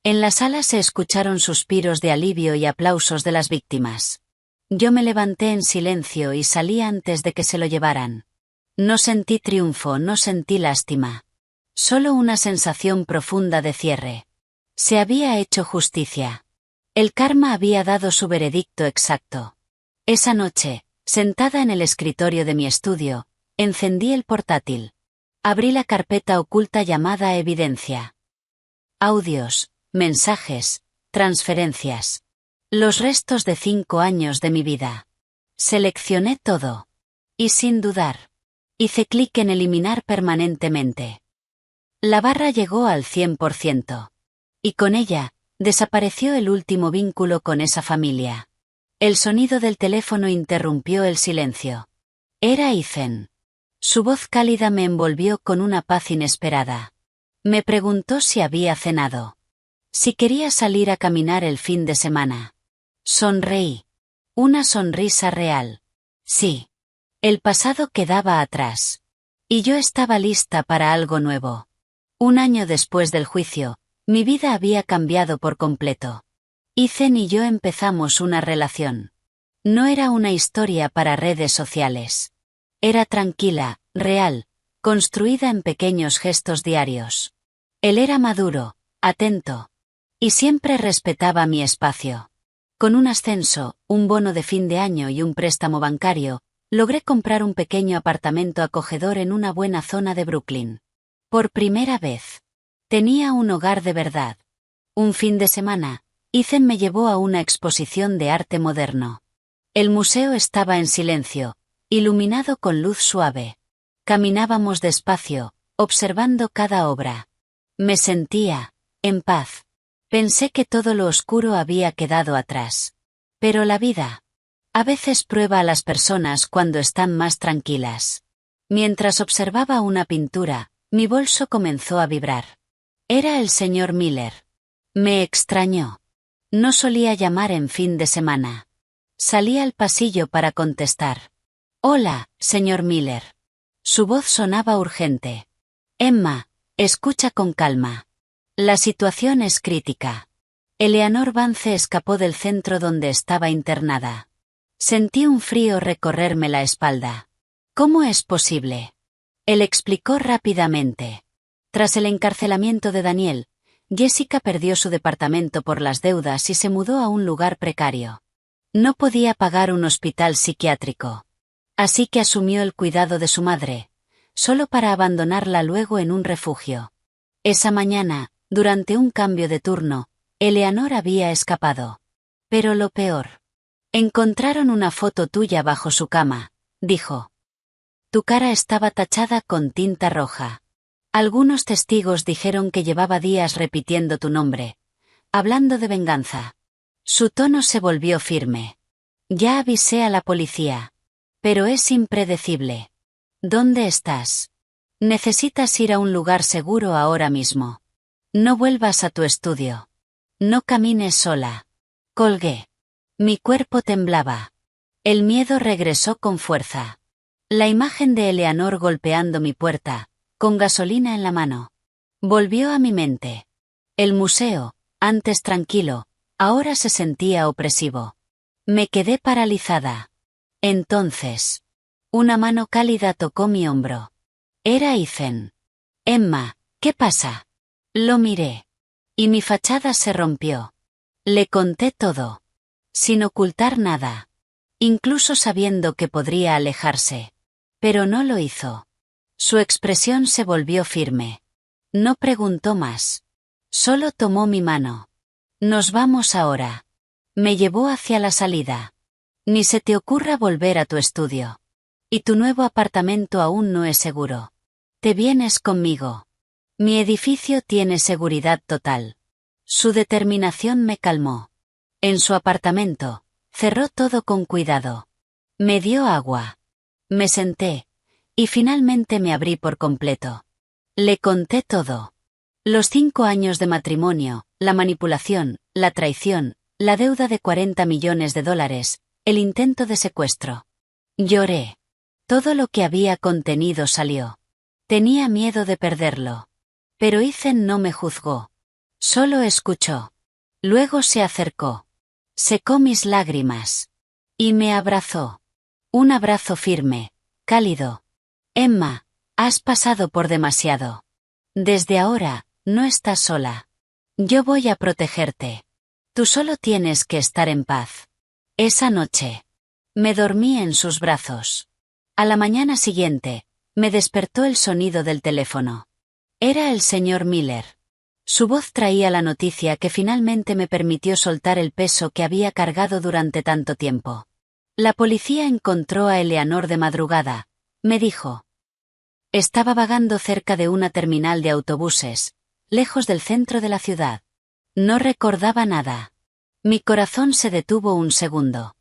En la sala se escucharon suspiros de alivio y aplausos de las víctimas. Yo me levanté en silencio y salí antes de que se lo llevaran. No sentí triunfo, no sentí lástima. Solo una sensación profunda de cierre. Se había hecho justicia. El karma había dado su veredicto exacto. Esa noche, Sentada en el escritorio de mi estudio, encendí el portátil. Abrí la carpeta oculta llamada Evidencia. Audios, mensajes, transferencias. Los restos de 5 años de mi vida. Seleccioné todo. Y sin dudar, hice clic en eliminar permanentemente. La barra llegó al 100%. Y con ella, desapareció el último vínculo con esa familia. El sonido del teléfono interrumpió el silencio. Era Ethan. Su voz cálida me envolvió con una paz inesperada. Me preguntó si había cenado. Si quería salir a caminar el fin de semana. Sonreí. Una sonrisa real. Sí. El pasado quedaba atrás. Y yo estaba lista para algo nuevo. 1 año después del juicio, mi vida había cambiado por completo. Ethan y yo empezamos una relación. No era una historia para redes sociales. Era tranquila, real, construida en pequeños gestos diarios. Él era maduro, atento. Y siempre respetaba mi espacio. Con un ascenso, un bono de fin de año y un préstamo bancario, logré comprar un pequeño apartamento acogedor en una buena zona de Brooklyn. Por primera vez. Tenía un hogar de verdad. Un fin de semana, Ethan me llevó a una exposición de arte moderno. El museo estaba en silencio, iluminado con luz suave. Caminábamos despacio, observando cada obra. Me sentía, en paz. Pensé que todo lo oscuro había quedado atrás. Pero la vida, a veces prueba a las personas cuando están más tranquilas. Mientras observaba una pintura, mi bolso comenzó a vibrar. Era el señor Miller. Me extrañó. No solía llamar en fin de semana. Salí al pasillo para contestar. Hola, señor Miller. Su voz sonaba urgente. Emma, escucha con calma. La situación es crítica. Eleanor Vance escapó del centro donde estaba internada. Sentí un frío recorrerme la espalda. ¿Cómo es posible? Él explicó rápidamente. Tras el encarcelamiento de Daniel, Jessica perdió su departamento por las deudas y se mudó a un lugar precario. No podía pagar un hospital psiquiátrico. Así que asumió el cuidado de su madre, solo para abandonarla luego en un refugio. Esa mañana, durante un cambio de turno, Eleanor había escapado. Pero lo peor. Encontraron una foto tuya bajo su cama, dijo. Tu cara estaba tachada con tinta roja. Algunos testigos dijeron que llevaba días repitiendo tu nombre, hablando de venganza. Su tono se volvió firme. Ya avisé a la policía. Pero es impredecible. ¿Dónde estás? Necesitas ir a un lugar seguro ahora mismo. No vuelvas a tu estudio. No camines sola. Colgué. Mi cuerpo temblaba. El miedo regresó con fuerza. La imagen de Eleanor golpeando mi puerta, con gasolina en la mano, volvió a mi mente. El museo, antes tranquilo, ahora se sentía opresivo. Me quedé paralizada. Entonces, una mano cálida tocó mi hombro. Era Ethan. Emma, ¿qué pasa? Lo miré. Y mi fachada se rompió. Le conté todo. Sin ocultar nada. Incluso sabiendo que podría alejarse. Pero no lo hizo. Su expresión se volvió firme. No preguntó más. Solo tomó mi mano. Nos vamos ahora. Me llevó hacia la salida. Ni se te ocurra volver a tu estudio. Y tu nuevo apartamento aún no es seguro. Te vienes conmigo. Mi edificio tiene seguridad total. Su determinación me calmó. En su apartamento, cerró todo con cuidado. Me dio agua. Me senté. Y finalmente me abrí por completo. Le conté todo. Los 5 años de matrimonio, la manipulación, la traición, la deuda de $40 millones, el intento de secuestro. Lloré. Todo lo que había contenido salió. Tenía miedo de perderlo. Pero Ethan no me juzgó. Solo escuchó. Luego se acercó. Secó mis lágrimas. Y me abrazó. Un abrazo firme, cálido. Emma, has pasado por demasiado. Desde ahora, no estás sola. Yo voy a protegerte. Tú solo tienes que estar en paz. Esa noche. Me dormí en sus brazos. A la mañana siguiente, me despertó el sonido del teléfono. Era el señor Miller. Su voz traía la noticia que finalmente me permitió soltar el peso que había cargado durante tanto tiempo. La policía encontró a Eleanor de madrugada, me dijo. Estaba vagando cerca de una terminal de autobuses, lejos del centro de la ciudad. No recordaba nada. Mi corazón se detuvo un segundo.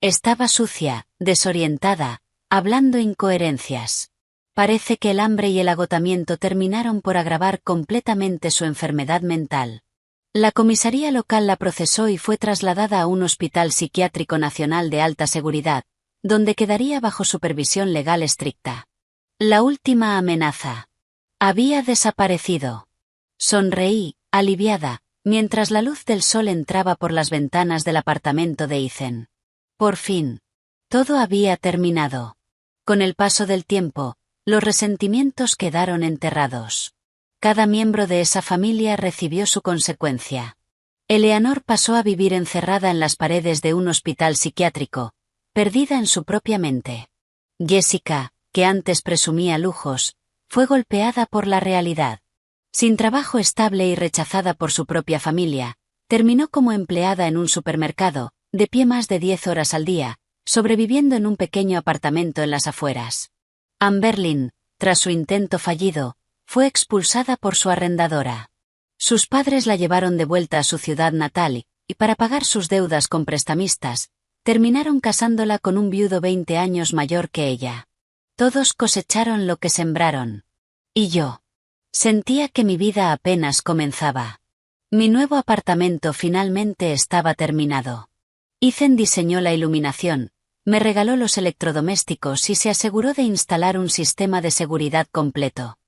Estaba sucia, desorientada, hablando incoherencias. Parece que el hambre y el agotamiento terminaron por agravar completamente su enfermedad mental. La comisaría local la procesó y fue trasladada a un hospital psiquiátrico nacional de alta seguridad, donde quedaría bajo supervisión legal estricta. La última amenaza. Había desaparecido. Sonreí, aliviada, mientras la luz del sol entraba por las ventanas del apartamento de Ethan. Por fin. Todo había terminado. Con el paso del tiempo, los resentimientos quedaron enterrados. Cada miembro de esa familia recibió su consecuencia. Eleanor pasó a vivir encerrada en las paredes de un hospital psiquiátrico, perdida en su propia mente. Jessica, que antes presumía lujos, fue golpeada por la realidad. Sin trabajo estable y rechazada por su propia familia, terminó como empleada en un supermercado, de pie más de 10 horas al día, sobreviviendo en un pequeño apartamento en las afueras. Amberlin, tras su intento fallido, fue expulsada por su arrendadora. Sus padres la llevaron de vuelta a su ciudad natal y, para pagar sus deudas con prestamistas, terminaron casándola con un viudo 20 años mayor que ella. Todos cosecharon lo que sembraron. Y yo. Sentía que mi vida apenas comenzaba. Mi nuevo apartamento finalmente estaba terminado. Ethan diseñó la iluminación, me regaló los electrodomésticos y se aseguró de instalar un sistema de seguridad completo.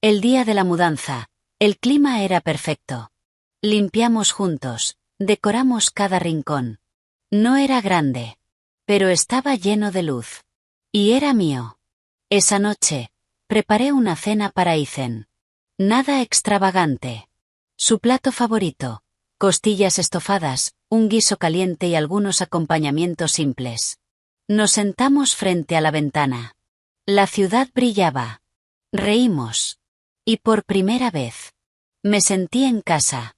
El día de la mudanza, el clima era perfecto. Limpiamos juntos, decoramos cada rincón. No era grande, pero estaba lleno de luz. Y era mío. Esa noche, preparé una cena para Ethan. Nada extravagante. Su plato favorito, costillas estofadas, un guiso caliente y algunos acompañamientos simples. Nos sentamos frente a la ventana. La ciudad brillaba. Reímos. Y por primera vez, me sentí en casa.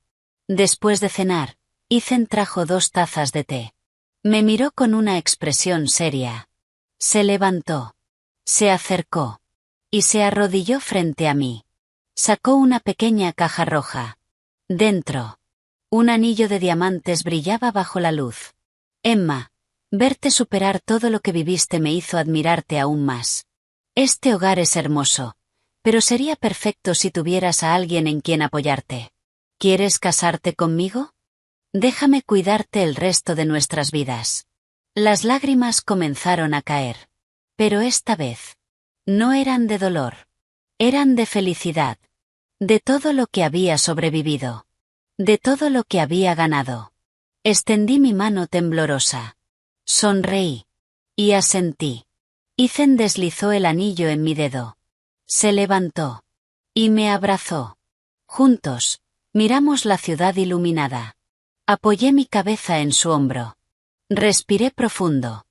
Después de cenar, Ethan trajo 2 tazas de té. Me miró con una expresión seria. Se levantó. Se acercó. Y se arrodilló frente a mí. Sacó una pequeña caja roja. Dentro. Un anillo de diamantes brillaba bajo la luz. Emma, verte superar todo lo que viviste me hizo admirarte aún más. Este hogar es hermoso, pero sería perfecto si tuvieras a alguien en quien apoyarte. ¿Quieres casarte conmigo? Déjame cuidarte el resto de nuestras vidas. Las lágrimas comenzaron a caer. Pero esta vez, no eran de dolor. Eran de felicidad. De todo lo que había sobrevivido. De todo lo que había ganado. Extendí mi mano temblorosa. Sonreí. Y asentí. Ethan deslizó el anillo en mi dedo. Se levantó. Y me abrazó. Juntos, miramos la ciudad iluminada. Apoyé mi cabeza en su hombro. Respiré profundo.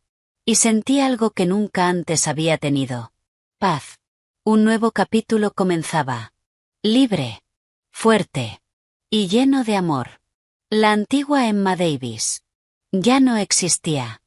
Y sentí algo que nunca antes había tenido. Paz. Un nuevo capítulo comenzaba. Libre. Fuerte. Y lleno de amor. La antigua Emma Davis. Ya no existía.